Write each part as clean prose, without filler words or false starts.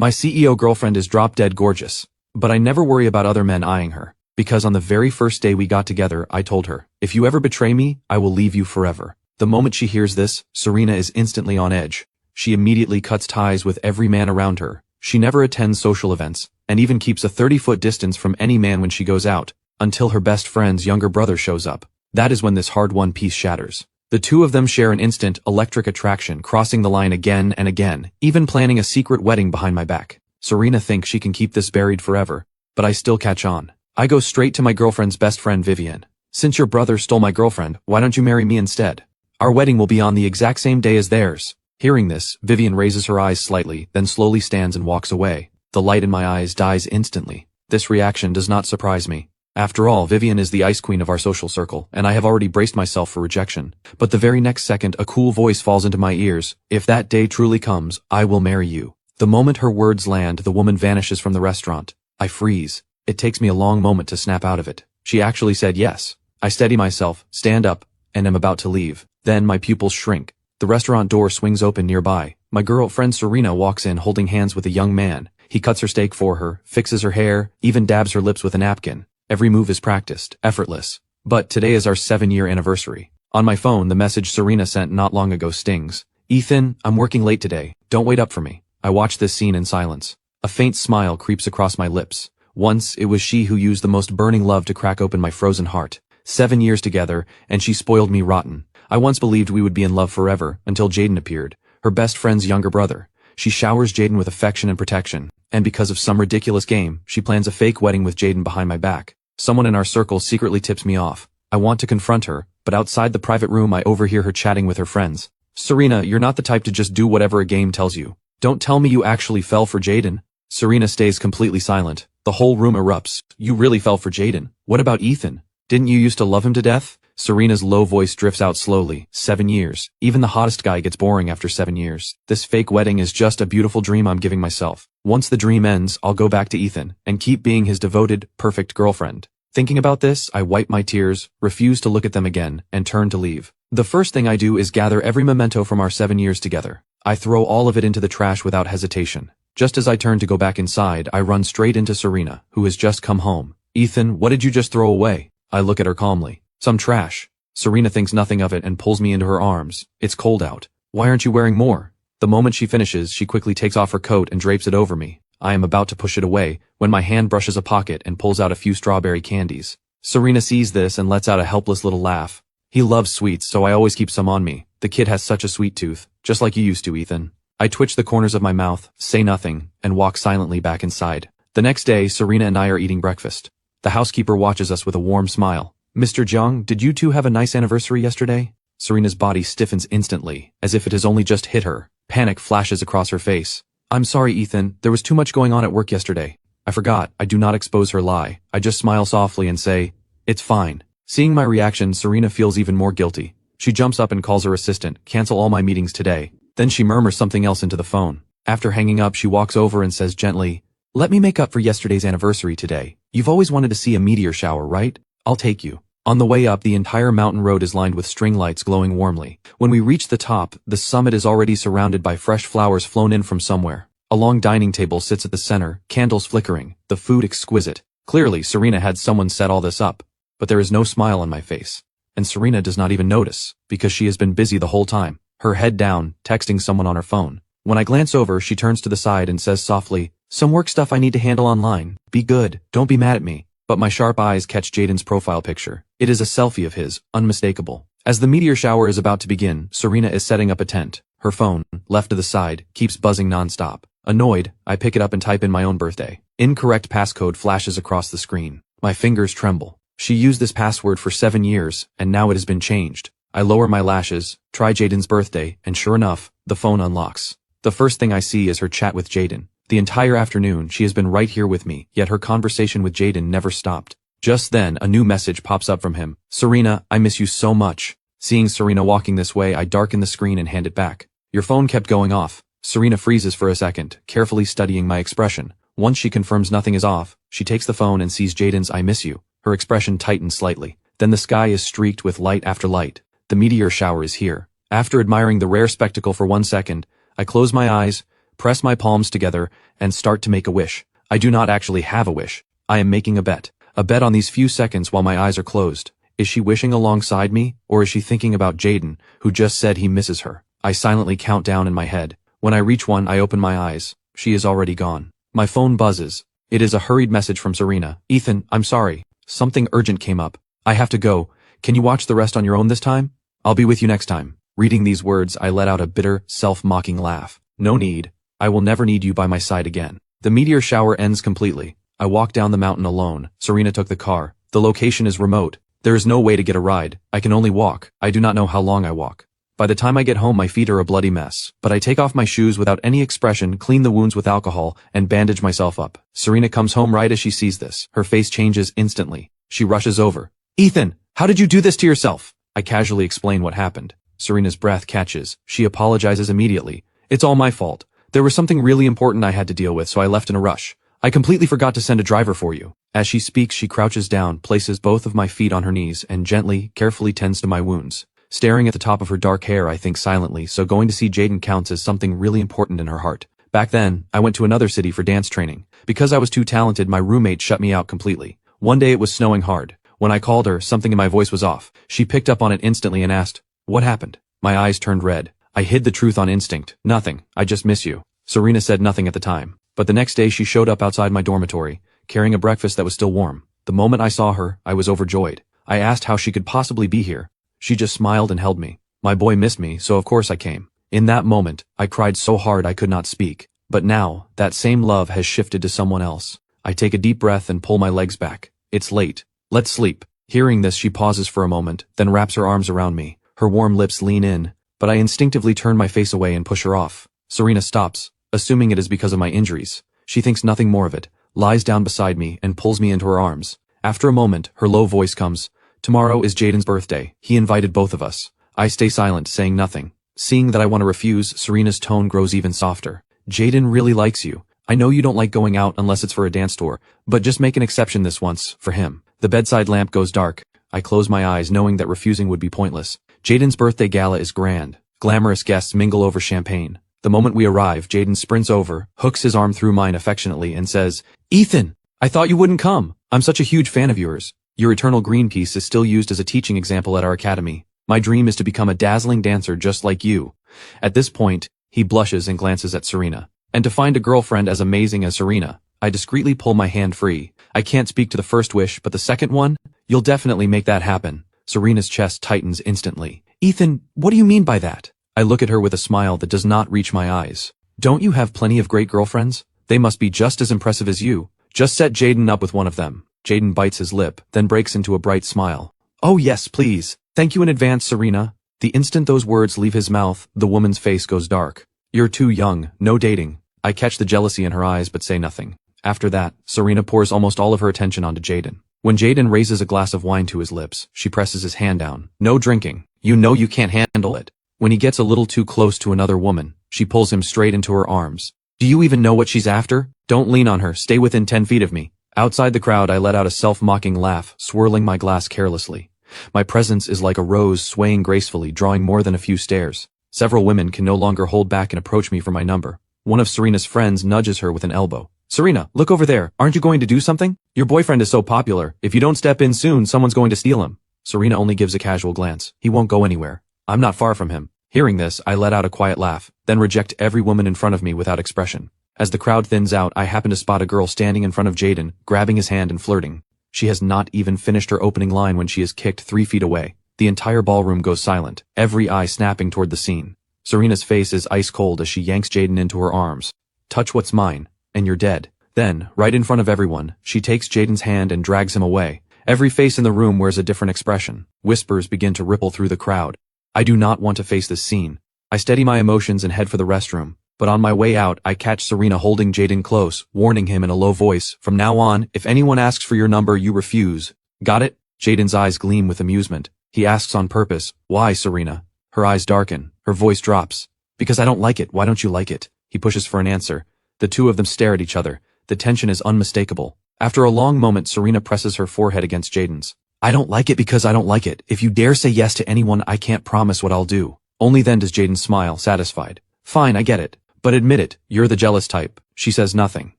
My CEO girlfriend is drop-dead gorgeous, but I never worry about other men eyeing her, because on the very first day we got together I told her, if you ever betray me, I will leave you forever. The moment she hears this, Serena is instantly on edge. She immediately cuts ties with every man around her. She never attends social events, and even keeps a 30-foot distance from any man when she goes out, until her best friend's younger brother shows up. That is when this hard-won peace shatters. The two of them share an instant electric attraction, crossing the line again and again, even planning a secret wedding behind my back. Serena thinks she can keep this buried forever, but I still catch on. I go straight to my girlfriend's best friend Vivian. Since your brother stole my girlfriend, why don't you marry me instead? Our wedding will be on the exact same day as theirs. Hearing this, Vivian raises her eyes slightly, then slowly stands and walks away. The light in my eyes dies instantly. This reaction does not surprise me. After all, Vivian is the ice queen of our social circle, and I have already braced myself for rejection. But the very next second, a cool voice falls into my ears. If that day truly comes, I will marry you. The moment her words land, the woman vanishes from the restaurant. I freeze. It takes me a long moment to snap out of it. She actually said yes. I steady myself, stand up, and am about to leave. Then my pupils shrink. The restaurant door swings open nearby. My girlfriend Serena walks in holding hands with a young man. He cuts her steak for her, fixes her hair, even dabs her lips with a napkin. Every move is practiced, effortless. But today is our 7-year anniversary. On my phone, the message Serena sent not long ago stings. Ethan, I'm working late today. Don't wait up for me. I watch this scene in silence. A faint smile creeps across my lips. Once, it was she who used the most burning love to crack open my frozen heart. 7 years together, and she spoiled me rotten. I once believed we would be in love forever, until Jaden appeared, her best friend's younger brother. She showers Jaden with affection and protection, and because of some ridiculous game, she plans a fake wedding with Jaden behind my back. Someone in our circle secretly tips me off. I want to confront her, but outside the private room I overhear her chatting with her friends. Serena, you're not the type to just do whatever a game tells you. Don't tell me you actually fell for Jaden. Serena stays completely silent. The whole room erupts. You really fell for Jaden. What about Ethan? Didn't you used to love him to death? Serena's low voice drifts out slowly. 7 years. Even the hottest guy gets boring after 7 years. This fake wedding is just a beautiful dream I'm giving myself. Once the dream ends, I'll go back to Ethan and keep being his devoted, perfect girlfriend. Thinking about this, I wipe my tears, refuse to look at them again, and turn to leave. The first thing I do is gather every memento from our 7 years together. I throw all of it into the trash without hesitation. Just as I turn to go back inside, I run straight into Serena, who has just come home. Ethan, what did you just throw away? I look at her calmly. Some trash. Serena thinks nothing of it and pulls me into her arms. It's cold out. Why aren't you wearing more? The moment she finishes, she quickly takes off her coat and drapes it over me. I am about to push it away, when my hand brushes a pocket and pulls out a few strawberry candies. Serena sees this and lets out a helpless little laugh. He loves sweets, so I always keep some on me. The kid has such a sweet tooth, just like you used to, Ethan. I twitch the corners of my mouth, say nothing, and walk silently back inside. The next day, Serena and I are eating breakfast. The housekeeper watches us with a warm smile. Mr. Jung, did you two have a nice anniversary yesterday? Serena's body stiffens instantly, as if it has only just hit her. Panic flashes across her face. I'm sorry, Ethan, there was too much going on at work yesterday. I forgot. I do not expose her lie. I just smile softly and say, it's fine. Seeing my reaction, Serena feels even more guilty. She jumps up and calls her assistant, cancel all my meetings today. Then she murmurs something else into the phone. After hanging up, she walks over and says gently, let me make up for yesterday's anniversary today. You've always wanted to see a meteor shower, right? I'll take you. On the way up, the entire mountain road is lined with string lights glowing warmly. When we reach the top, the summit is already surrounded by fresh flowers flown in from somewhere. A long dining table sits at the center, candles flickering, the food exquisite. Clearly, Serena had someone set all this up. But there is no smile on my face. And Serena does not even notice, because she has been busy the whole time, her head down, texting someone on her phone. When I glance over, she turns to the side and says softly, some work stuff I need to handle online. Be good, don't be mad at me. But my sharp eyes catch Jaden's profile picture. It is a selfie of his, unmistakable. As the meteor shower is about to begin, Serena is setting up a tent. Her phone, left to the side, keeps buzzing nonstop. Annoyed, I pick it up and type in my own birthday. Incorrect passcode flashes across the screen. My fingers tremble. She used this password for 7 years, and now it has been changed. I lower my lashes, try Jaden's birthday, and sure enough, the phone unlocks. The first thing I see is her chat with Jaden. The entire afternoon, she has been right here with me, yet her conversation with Jaden never stopped. Just then, a new message pops up from him. Serena, I miss you so much. Seeing Serena walking this way, I darken the screen and hand it back. Your phone kept going off. Serena freezes for a second, carefully studying my expression. Once she confirms nothing is off, she takes the phone and sees Jaden's I miss you. Her expression tightens slightly. Then the sky is streaked with light after light. The meteor shower is here. After admiring the rare spectacle for 1 second, I close my eyes, press my palms together, and start to make a wish. I do not actually have a wish. I am making a bet. A bet on these few seconds while my eyes are closed. Is she wishing alongside me, or is she thinking about Jaden, who just said he misses her? I silently count down in my head. When I reach one, I open my eyes. She is already gone. My phone buzzes. It is a hurried message from Serena. Ethan, I'm sorry. Something urgent came up. I have to go. Can you watch the rest on your own this time? I'll be with you next time. Reading these words, I let out a bitter, self-mocking laugh. No need. I will never need you by my side again. The meteor shower ends completely. I walk down the mountain alone. Serena took the car. The location is remote. There is no way to get a ride. I can only walk. I do not know how long I walk. By the time I get home, my feet are a bloody mess. But I take off my shoes without any expression, clean the wounds with alcohol, and bandage myself up. Serena comes home right as she sees this. Her face changes instantly. She rushes over. Ethan, how did you do this to yourself? I casually explain what happened. Serena's breath catches. She apologizes immediately. It's all my fault. There was something really important I had to deal with, so I left in a rush. I completely forgot to send a driver for you. As she speaks, she crouches down, places both of my feet on her knees, and gently, carefully tends to my wounds. Staring at the top of her dark hair, I think silently, so going to see Jaden counts as something really important in her heart. Back then, I went to another city for dance training. Because I was too talented, my roommate shut me out completely. One day it was snowing hard. When I called her, something in my voice was off. She picked up on it instantly and asked, "What happened?" My eyes turned red. I hid the truth on instinct. Nothing. I just miss you. Serena said nothing at the time. But the next day she showed up outside my dormitory, carrying a breakfast that was still warm. The moment I saw her, I was overjoyed. I asked how she could possibly be here. She just smiled and held me. My boy missed me, so of course I came. In that moment, I cried so hard I could not speak. But now, that same love has shifted to someone else. I take a deep breath and pull my legs back. It's late. Let's sleep. Hearing this, she pauses for a moment, then wraps her arms around me. Her warm lips lean in, but I instinctively turn my face away and push her off. Serena stops, assuming it is because of my injuries. She thinks nothing more of it, lies down beside me, and pulls me into her arms. After a moment, her low voice comes. Tomorrow is Jaden's birthday. He invited both of us. I stay silent, saying nothing. Seeing that I want to refuse, Serena's tone grows even softer. Jaden really likes you. I know you don't like going out unless it's for a dance tour, but just make an exception this once, for him. The bedside lamp goes dark. I close my eyes, knowing that refusing would be pointless. Jaden's birthday gala is grand. Glamorous guests mingle over champagne. The moment we arrive, Jaden sprints over, hooks his arm through mine affectionately, and says, "Ethan, I thought you wouldn't come. I'm such a huge fan of yours. Your eternal green piece is still used as a teaching example at our academy. My dream is to become a dazzling dancer just like you." At this point, he blushes and glances at Serena. And to find a girlfriend as amazing as Serena, I discreetly pull my hand free. I can't speak to the first wish, but the second one? You'll definitely make that happen. Serena's chest tightens instantly. Ethan, what do you mean by that? I look at her with a smile that does not reach my eyes. Don't you have plenty of great girlfriends? They must be just as impressive as you. Just set Jaden up with one of them. Jaden bites his lip, then breaks into a bright smile. Oh yes, please. Thank you in advance, Serena. The instant those words leave his mouth, the woman's face goes dark. You're too young, no dating. I catch the jealousy in her eyes but say nothing. After that, Serena pours almost all of her attention onto Jaden. When Jaden raises a glass of wine to his lips, she presses his hand down. No drinking. You know you can't handle it. When he gets a little too close to another woman, she pulls him straight into her arms. Do you even know what she's after? Don't lean on her, stay within 10 feet of me. Outside the crowd, I let out a self-mocking laugh, swirling my glass carelessly. My presence is like a rose swaying gracefully, drawing more than a few stares. Several women can no longer hold back and approach me for my number. One of Serena's friends nudges her with an elbow. Serena, look over there. Aren't you going to do something? Your boyfriend is so popular. If you don't step in soon, someone's going to steal him. Serena only gives a casual glance. He won't go anywhere. I'm not far from him. Hearing this, I let out a quiet laugh, then reject every woman in front of me without expression. As the crowd thins out, I happen to spot a girl standing in front of Jaden, grabbing his hand and flirting. She has not even finished her opening line when she is kicked 3 feet away. The entire ballroom goes silent, every eye snapping toward the scene. Serena's face is ice cold as she yanks Jaden into her arms. Touch what's mine, and you're dead. Then, right in front of everyone, she takes Jaden's hand and drags him away. Every face in the room wears a different expression. Whispers begin to ripple through the crowd. I do not want to face this scene. I steady my emotions and head for the restroom. But on my way out, I catch Serena holding Jaden close, warning him in a low voice, "From now on, if anyone asks for your number, you refuse. Got it?" Jaden's eyes gleam with amusement. He asks on purpose, "Why, Serena?" Her eyes darken. Her voice drops. "Because I don't like it. Why don't you like it?" He pushes for an answer. The two of them stare at each other. The tension is unmistakable. After a long moment, Serena presses her forehead against Jaden's. "I don't like it because I don't like it. If you dare say yes to anyone, I can't promise what I'll do." Only then does Jaden smile, satisfied. "Fine, I get it. But admit it, you're the jealous type. She says nothing.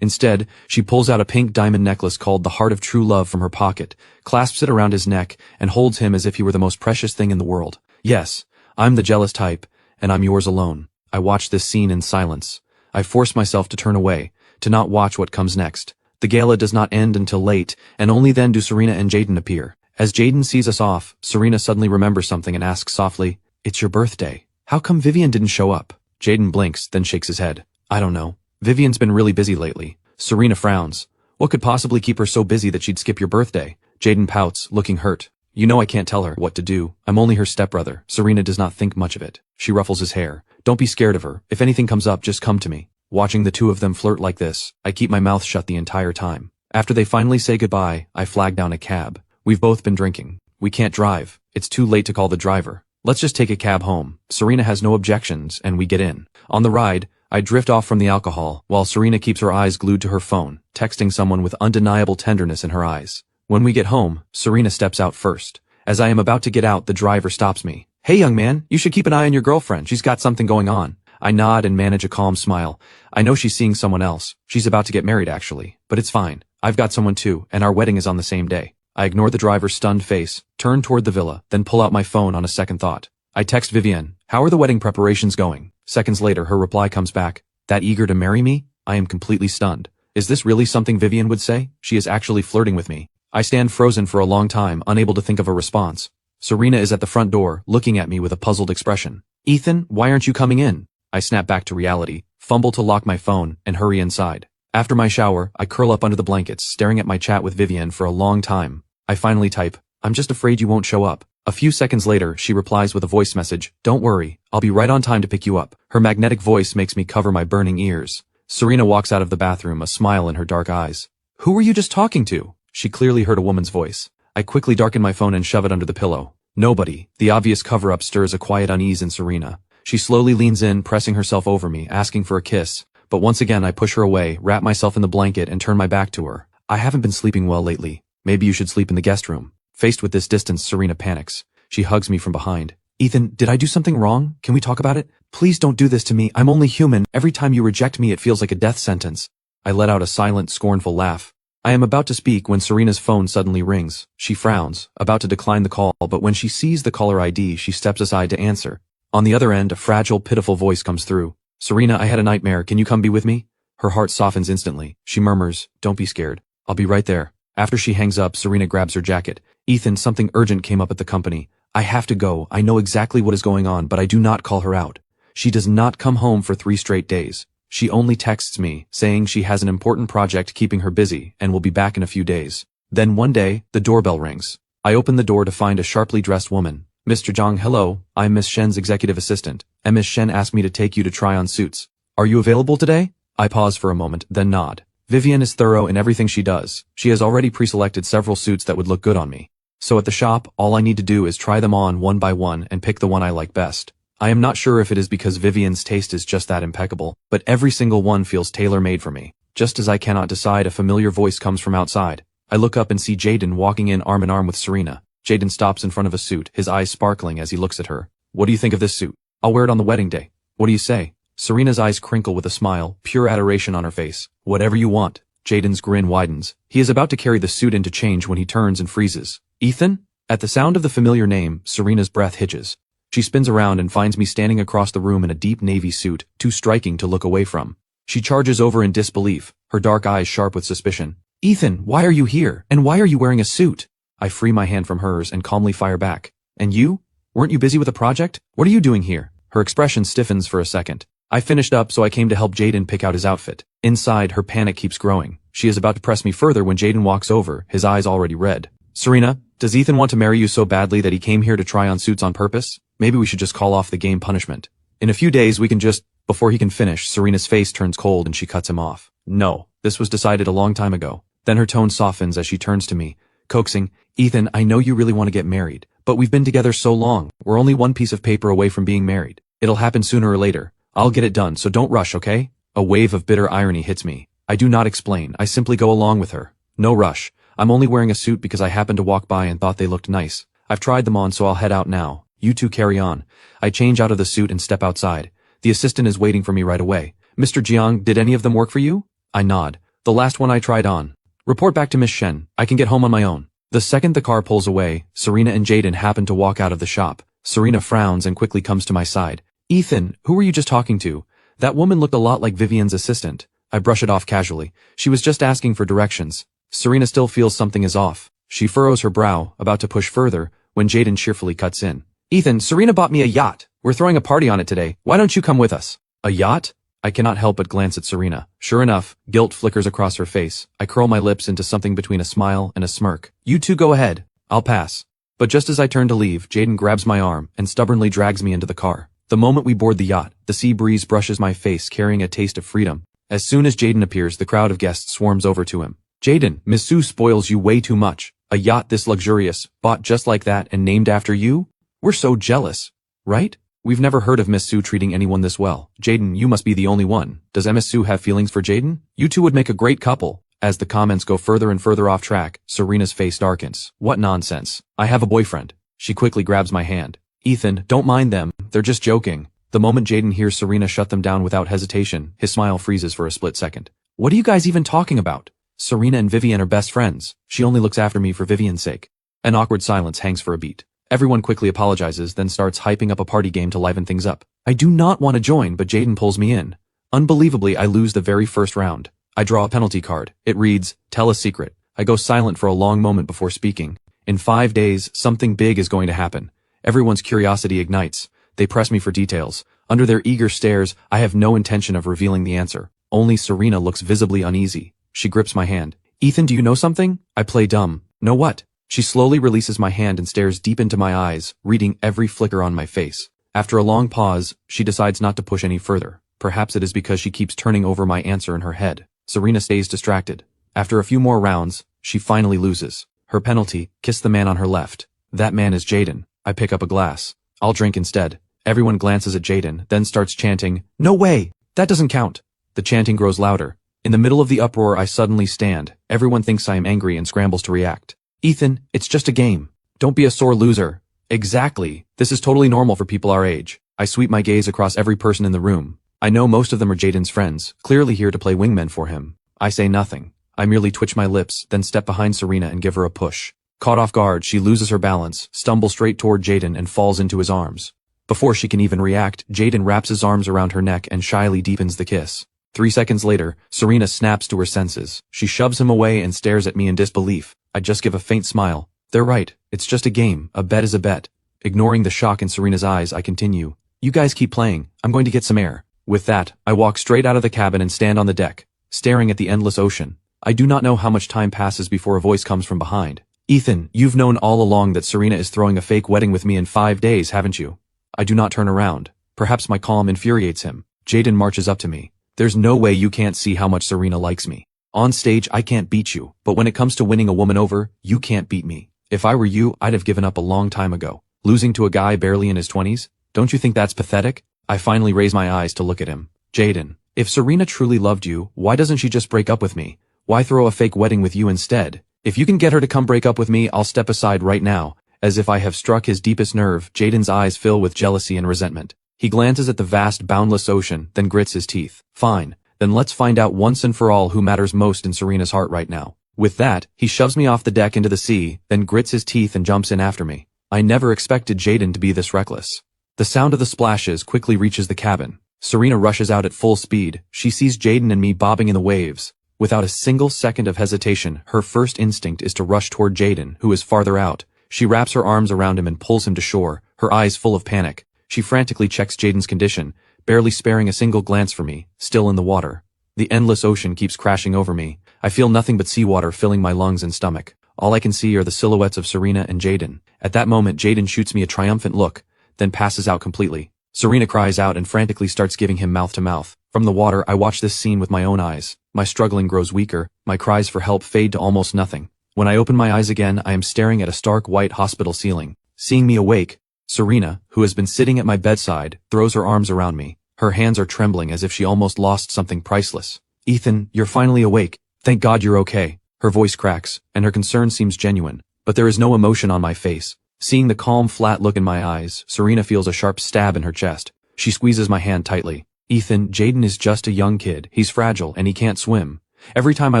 Instead, she pulls out a pink diamond necklace called the Heart of True Love from her pocket, clasps it around his neck, and holds him as if he were the most precious thing in the world. Yes, I'm the jealous type, and I'm yours alone. I watch this scene in silence. I force myself to turn away, to not watch what comes next. The gala does not end until late, and only then do Serena and Jaden appear. As Jaden sees us off, Serena suddenly remembers something and asks softly, "It's your birthday. How come Vivian didn't show up?" Jaden blinks, then shakes his head. "I don't know. Vivian's been really busy lately." Serena frowns. "What could possibly keep her so busy that she'd skip your birthday?" Jaden pouts, looking hurt. "You know I can't tell her what to do. I'm only her stepbrother." Serena does not think much of it. She ruffles his hair. "Don't be scared of her. If anything comes up, just come to me." Watching the two of them flirt like this, I keep my mouth shut the entire time. After they finally say goodbye, I flag down a cab. We've both been drinking. We can't drive. It's too late to call the driver. Let's just take a cab home. Serena has no objections, and we get in. On the ride, I drift off from the alcohol, while Serena keeps her eyes glued to her phone, texting someone with undeniable tenderness in her eyes. When we get home, Serena steps out first. As I am about to get out, the driver stops me. "Hey young man, you should keep an eye on your girlfriend. She's got something going on." I nod and manage a calm smile. I know she's seeing someone else. She's about to get married actually, but it's fine. I've got someone too, and our wedding is on the same day. I ignore the driver's stunned face, turn toward the villa, then pull out my phone on a second thought. I text Vivienne, "How are the wedding preparations going?" Seconds later, her reply comes back, "That eager to marry me?" I am completely stunned. Is this really something Vivienne would say? She is actually flirting with me. I stand frozen for a long time, unable to think of a response. Serena is at the front door, looking at me with a puzzled expression. "Ethan, why aren't you coming in?" I snap back to reality, fumble to lock my phone, and hurry inside. After my shower, I curl up under the blankets, staring at my chat with Vivienne for a long time. I finally type, "I'm just afraid you won't show up." A few seconds later, she replies with a voice message, "Don't worry, I'll be right on time to pick you up." Her magnetic voice makes me cover my burning ears. Serena walks out of the bathroom, a smile in her dark eyes. "Who were you just talking to?" She clearly heard a woman's voice. I quickly darken my phone and shove it under the pillow. Nobody. The obvious cover-up stirs a quiet unease in Serena. She slowly leans in, pressing herself over me, asking for a kiss. But once again I push her away, wrap myself in the blanket, and turn my back to her. "I haven't been sleeping well lately. Maybe you should sleep in the guest room." Faced with this distance, Serena panics. She hugs me from behind. "Ethan, did I do something wrong? Can we talk about it? Please don't do this to me. I'm only human. Every time you reject me, it feels like a death sentence." I let out a silent, scornful laugh. I am about to speak when Serena's phone suddenly rings. She frowns, about to decline the call, but when she sees the caller ID, she steps aside to answer. On the other end, a fragile, pitiful voice comes through. "Serena, I had a nightmare. Can you come be with me?" Her heart softens instantly. She murmurs, "Don't be scared. I'll be right there." After she hangs up, Serena grabs her jacket. "Ethan, something urgent came up at the company. I have to go. I know exactly what is going on, but I do not call her out. She does not come home for 3 straight days. She only texts me, saying she has an important project keeping her busy, and will be back in a few days." Then one day, the doorbell rings. I open the door to find a sharply dressed woman. "Mr. Zhang, hello. I'm Miss Shen's executive assistant, and Miss Shen asked me to take you to try on suits. Are you available today?" I pause for a moment, then nod. Vivienne is thorough in everything she does. She has already pre-selected several suits that would look good on me. So at the shop, all I need to do is try them on one by one and pick the one I like best. I am not sure if it is because Vivienne's taste is just that impeccable, but every single one feels tailor-made for me. Just as I cannot decide, a familiar voice comes from outside. I look up and see Jaden walking in arm in arm with Serena. Jaden stops in front of a suit, his eyes sparkling as he looks at her. "What do you think of this suit? I'll wear it on the wedding day. What do you say?" Serena's eyes crinkle with a smile, pure adoration on her face. "Whatever you want." Jaden's grin widens. He is about to carry the suit into change when he turns and freezes. "Ethan?" At the sound of the familiar name, Serena's breath hitches. She spins around and finds me standing across the room in a deep navy suit, too striking to look away from. She charges over in disbelief, her dark eyes sharp with suspicion. "Ethan, why are you here? And why are you wearing a suit?" I free my hand from hers and calmly fire back. "And you? Weren't you busy with a project? What are you doing here?" Her expression stiffens for a second. "I finished up, so I came to help Jaden pick out his outfit." Inside, her panic keeps growing. She is about to press me further when Jaden walks over, his eyes already red. "Serena, does Ethan want to marry you so badly that he came here to try on suits on purpose? Maybe we should just call off the game punishment. In a few days we can just..." Before he can finish, Serena's face turns cold and she cuts him off. "No, this was decided a long time ago." Then her tone softens as she turns to me, coaxing, "Ethan, I know you really want to get married, but we've been together so long. We're only one piece of paper away from being married. It'll happen sooner or later. I'll get it done, so don't rush, okay?" A wave of bitter irony hits me. I do not explain, I simply go along with her. "No rush. I'm only wearing a suit because I happened to walk by and thought they looked nice. I've tried them on, so I'll head out now. You two carry on." I change out of the suit and step outside. The assistant is waiting for me right away. Mr. Jiang, did any of them work for you? I nod. The last one I tried on. Report back to Miss Shen. I can get home on my own. The second the car pulls away, Serena and Jaden happen to walk out of the shop. Serena frowns and quickly comes to my side. Ethan, who were you just talking to? That woman looked a lot like Vivian's assistant. I brush it off casually. She was just asking for directions. Serena still feels something is off. She furrows her brow, about to push further, when Jaden cheerfully cuts in. Ethan, Serena bought me a yacht. We're throwing a party on it today. Why don't you come with us? A yacht? I cannot help but glance at Serena. Sure enough, guilt flickers across her face. I curl my lips into something between a smile and a smirk. You two go ahead. I'll pass. But just as I turn to leave, Jaden grabs my arm and stubbornly drags me into the car. The moment we board the yacht, the sea breeze brushes my face, carrying a taste of freedom. As soon as Jaden appears, the crowd of guests swarms over to him. Jaden, Miss Su spoils you way too much. A yacht this luxurious, bought just like that and named after you? We're so jealous. Right? We've never heard of Miss Su treating anyone this well. Jaden, you must be the only one. Does Miss Su have feelings for Jaden? You two would make a great couple. As the comments go further and further off track, Serena's face darkens. What nonsense. I have a boyfriend. She quickly grabs my hand. Ethan, don't mind them. They're just joking. The moment Jaden hears Serena shut them down without hesitation, his smile freezes for a split second. What are you guys even talking about? Serena and Vivian are best friends. She only looks after me for Vivian's sake. An awkward silence hangs for a beat. Everyone quickly apologizes, then starts hyping up a party game to liven things up. I do not want to join, but Jaden pulls me in. Unbelievably, I lose the very first round. I draw a penalty card. It reads, tell a secret. I go silent for a long moment before speaking. In 5 days, something big is going to happen. Everyone's curiosity ignites. They press me for details. Under their eager stares, I have no intention of revealing the answer. Only Serena looks visibly uneasy. She grips my hand. Ethan, do you know something? I play dumb. Know what? She slowly releases my hand and stares deep into my eyes, reading every flicker on my face. After a long pause, she decides not to push any further. Perhaps it is because she keeps turning over my answer in her head. Serena stays distracted. After a few more rounds, she finally loses. Her penalty, kiss the man on her left. That man is Jaden. I pick up a glass. I'll drink instead. Everyone glances at Jaden, then starts chanting, "No way! That doesn't count!" The chanting grows louder. In the middle of the uproar, I suddenly stand. Everyone thinks I am angry and scrambles to react. Ethan, it's just a game. Don't be a sore loser. Exactly. This is totally normal for people our age. I sweep my gaze across every person in the room. I know most of them are Jaden's friends, clearly here to play wingmen for him. I say nothing. I merely twitch my lips, then step behind Serena and give her a push. Caught off guard, she loses her balance, stumbles straight toward Jaden and falls into his arms. Before she can even react, Jaden wraps his arms around her neck and shyly deepens the kiss. 3 seconds later, Serena snaps to her senses. She shoves him away and stares at me in disbelief. I just give a faint smile. They're right. It's just a game. A bet is a bet. Ignoring the shock in Serena's eyes, I continue. You guys keep playing. I'm going to get some air. With that, I walk straight out of the cabin and stand on the deck, staring at the endless ocean. I do not know how much time passes before a voice comes from behind. Ethan, you've known all along that Serena is throwing a fake wedding with me in 5 days, haven't you? I do not turn around. Perhaps my calm infuriates him. Jaden marches up to me. There's no way you can't see how much Serena likes me. On stage, I can't beat you, but when it comes to winning a woman over, you can't beat me. If I were you, I'd have given up a long time ago. Losing to a guy barely in his 20s? Don't you think that's pathetic? I finally raise my eyes to look at him. Jaden, if Serena truly loved you, why doesn't she just break up with me? Why throw a fake wedding with you instead? If you can get her to come break up with me, I'll step aside right now. As if I have struck his deepest nerve, Jaden's eyes fill with jealousy and resentment. He glances at the vast, boundless ocean, then grits his teeth. Fine, then let's find out once and for all who matters most in Serena's heart right now. With that, he shoves me off the deck into the sea, then grits his teeth and jumps in after me. I never expected Jaden to be this reckless. The sound of the splashes quickly reaches the cabin. Serena rushes out at full speed. She sees Jaden and me bobbing in the waves. Without a single second of hesitation, her first instinct is to rush toward Jaden, who is farther out. She wraps her arms around him and pulls him to shore, her eyes full of panic. She frantically checks Jaden's condition, barely sparing a single glance for me, still in the water. The endless ocean keeps crashing over me. I feel nothing but seawater filling my lungs and stomach. All I can see are the silhouettes of Serena and Jaden. At that moment, Jaden shoots me a triumphant look, then passes out completely. Serena cries out and frantically starts giving him mouth to mouth. From the water, I watch this scene with my own eyes. My struggling grows weaker, my cries for help fade to almost nothing. When I open my eyes again, I am staring at a stark white hospital ceiling. Seeing me awake, Serena, who has been sitting at my bedside, throws her arms around me. Her hands are trembling as if she almost lost something priceless. Ethan, you're finally awake. Thank God you're okay. Her voice cracks, and her concern seems genuine, but there is no emotion on my face. Seeing the calm, flat look in my eyes, Serena feels a sharp stab in her chest. She squeezes my hand tightly. Ethan, Jaden is just a young kid. He's fragile and he can't swim. Every time I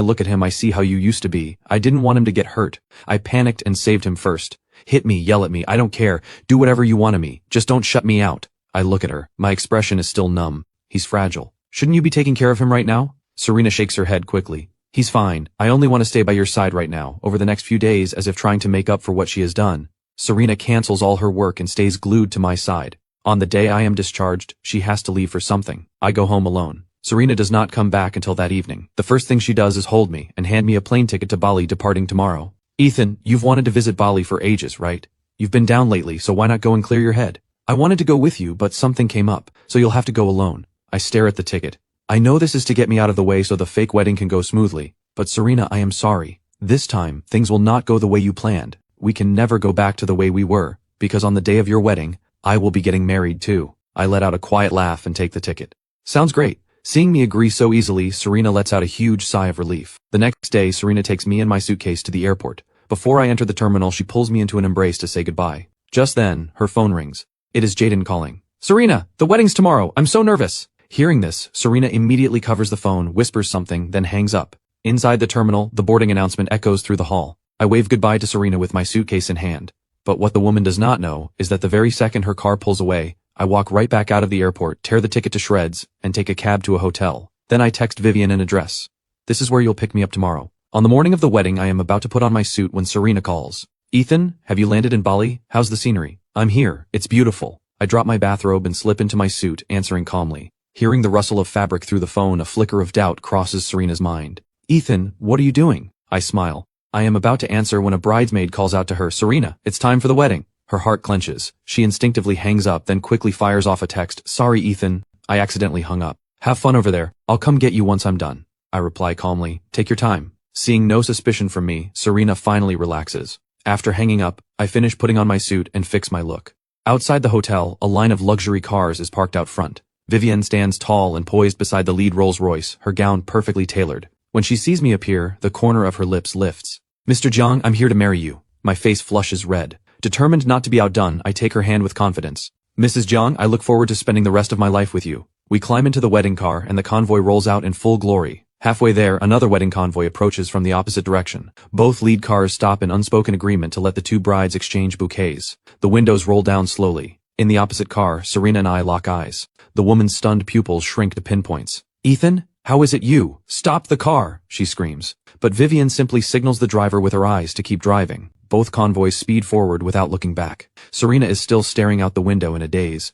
look at him I see how you used to be. I didn't want him to get hurt. I panicked and saved him first. Hit me, yell at me, I don't care. Do whatever you want of me. Just don't shut me out. I look at her. My expression is still numb. He's fragile. Shouldn't you be taking care of him right now? Serena shakes her head quickly. He's fine. I only want to stay by your side right now, over the next few days, as if trying to make up for what she has done. Serena cancels all her work and stays glued to my side. On the day I am discharged, she has to leave for something. I go home alone. Serena does not come back until that evening. The first thing she does is hold me and hand me a plane ticket to Bali departing tomorrow. Ethan, you've wanted to visit Bali for ages, right? You've been down lately, so why not go and clear your head? I wanted to go with you, but something came up, so you'll have to go alone. I stare at the ticket. I know this is to get me out of the way so the fake wedding can go smoothly, but Serena, I am sorry. This time, things will not go the way you planned. We can never go back to the way we were, because on the day of your wedding, I will be getting married too. I let out a quiet laugh and take the ticket. Sounds great. Seeing me agree so easily, Serena lets out a huge sigh of relief. The next day, Serena takes me and my suitcase to the airport. Before I enter the terminal, she pulls me into an embrace to say goodbye. Just then, her phone rings. It is Jaden calling. Serena, the wedding's tomorrow. I'm so nervous. Hearing this, Serena immediately covers the phone, whispers something, then hangs up. Inside the terminal, the boarding announcement echoes through the hall. I wave goodbye to Serena with my suitcase in hand. But what the woman does not know is that the very second her car pulls away, I walk right back out of the airport, tear the ticket to shreds, and take a cab to a hotel. Then I text Vivian an address. This is where you'll pick me up tomorrow. On the morning of the wedding, I am about to put on my suit when Serena calls. Ethan, have you landed in Bali? How's the scenery? I'm here. It's beautiful. I drop my bathrobe and slip into my suit, answering calmly. Hearing the rustle of fabric through the phone, a flicker of doubt crosses Serena's mind. Ethan, what are you doing? I smile. I am about to answer when a bridesmaid calls out to her, Serena, it's time for the wedding. Her heart clenches. She instinctively hangs up, then quickly fires off a text. Sorry, Ethan. I accidentally hung up. Have fun over there. I'll come get you once I'm done. I reply calmly. Take your time. Seeing no suspicion from me, Serena finally relaxes. After hanging up, I finish putting on my suit and fix my look. Outside the hotel, a line of luxury cars is parked out front. Vivian stands tall and poised beside the lead Rolls-Royce, her gown perfectly tailored. When she sees me appear, the corner of her lips lifts. Mr. Jiang, I'm here to marry you. My face flushes red. Determined not to be outdone, I take her hand with confidence. Mrs. Jiang, I look forward to spending the rest of my life with you. We climb into the wedding car and the convoy rolls out in full glory. Halfway there, another wedding convoy approaches from the opposite direction. Both lead cars stop in unspoken agreement to let the two brides exchange bouquets. The windows roll down slowly. In the opposite car, Serena and I lock eyes. The woman's stunned pupils shrink to pinpoints. Ethan, how is it you? Stop the car, she screams. But Vivian simply signals the driver with her eyes to keep driving. Both convoys speed forward without looking back. Serena is still staring out the window in a daze.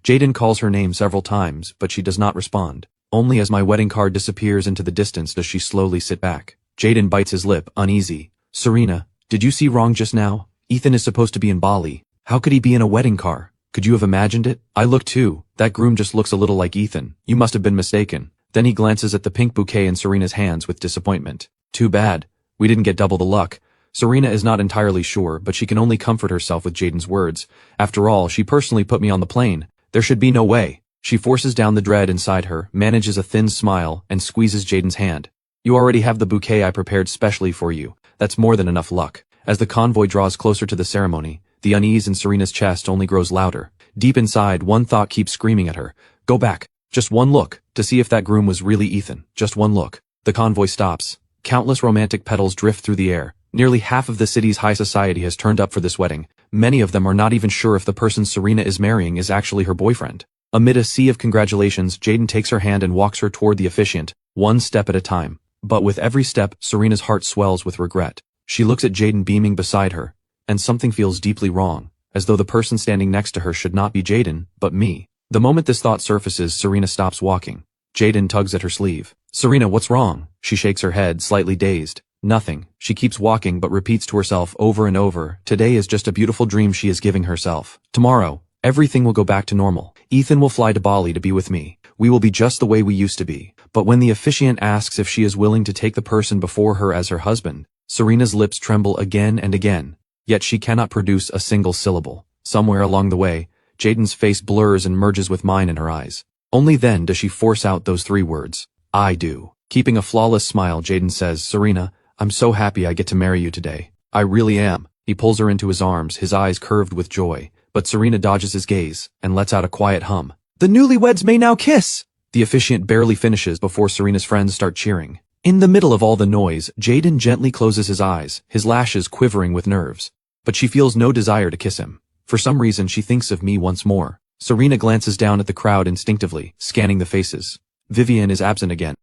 Jaden calls her name several times, but she does not respond. Only as my wedding car disappears into the distance does she slowly sit back. Jaden bites his lip, uneasy. Serena, did you see wrong just now? Ethan is supposed to be in Bali. How could he be in a wedding car? Could you have imagined it? I look too. That groom just looks a little like Ethan. You must have been mistaken. Then he glances at the pink bouquet in Serena's hands with disappointment. Too bad. We didn't get double the luck. Serena is not entirely sure, but she can only comfort herself with Jaden's words. After all, she personally put me on the plane. There should be no way. She forces down the dread inside her, manages a thin smile, and squeezes Jaden's hand. You already have the bouquet I prepared specially for you. That's more than enough luck. As the convoy draws closer to the ceremony, the unease in Serena's chest only grows louder. Deep inside, one thought keeps screaming at her. Go back. Just one look, to see if that groom was really Ethan. Just one look. The convoy stops. Countless romantic petals drift through the air. Nearly half of the city's high society has turned up for this wedding. Many of them are not even sure if the person Serena is marrying is actually her boyfriend. Amid a sea of congratulations, Jaden takes her hand and walks her toward the officiant, one step at a time. But with every step, Serena's heart swells with regret. She looks at Jaden beaming beside her, and something feels deeply wrong, as though the person standing next to her should not be Jaden, but me. The moment this thought surfaces, Serena stops walking. Jaden tugs at her sleeve. Serena, what's wrong? She shakes her head, slightly dazed. Nothing. She keeps walking but repeats to herself over and over, today is just a beautiful dream she is giving herself. Tomorrow, everything will go back to normal. Ethan will fly to Bali to be with me. We will be just the way we used to be. But when the officiant asks if she is willing to take the person before her as her husband, Serena's lips tremble again and again, yet she cannot produce a single syllable. Somewhere along the way, Jaden's face blurs and merges with mine in her eyes. Only then does she force out those three words. I do. Keeping a flawless smile, Jaden says, Serena, I'm so happy I get to marry you today. I really am. He pulls her into his arms, his eyes curved with joy, but Serena dodges his gaze and lets out a quiet hum. The newlyweds may now kiss! The officiant barely finishes before Serena's friends start cheering. In the middle of all the noise, Jaden gently closes his eyes, his lashes quivering with nerves. But she feels no desire to kiss him. For some reason she thinks of me once more. Serena glances down at the crowd instinctively, scanning the faces. Vivian is absent again.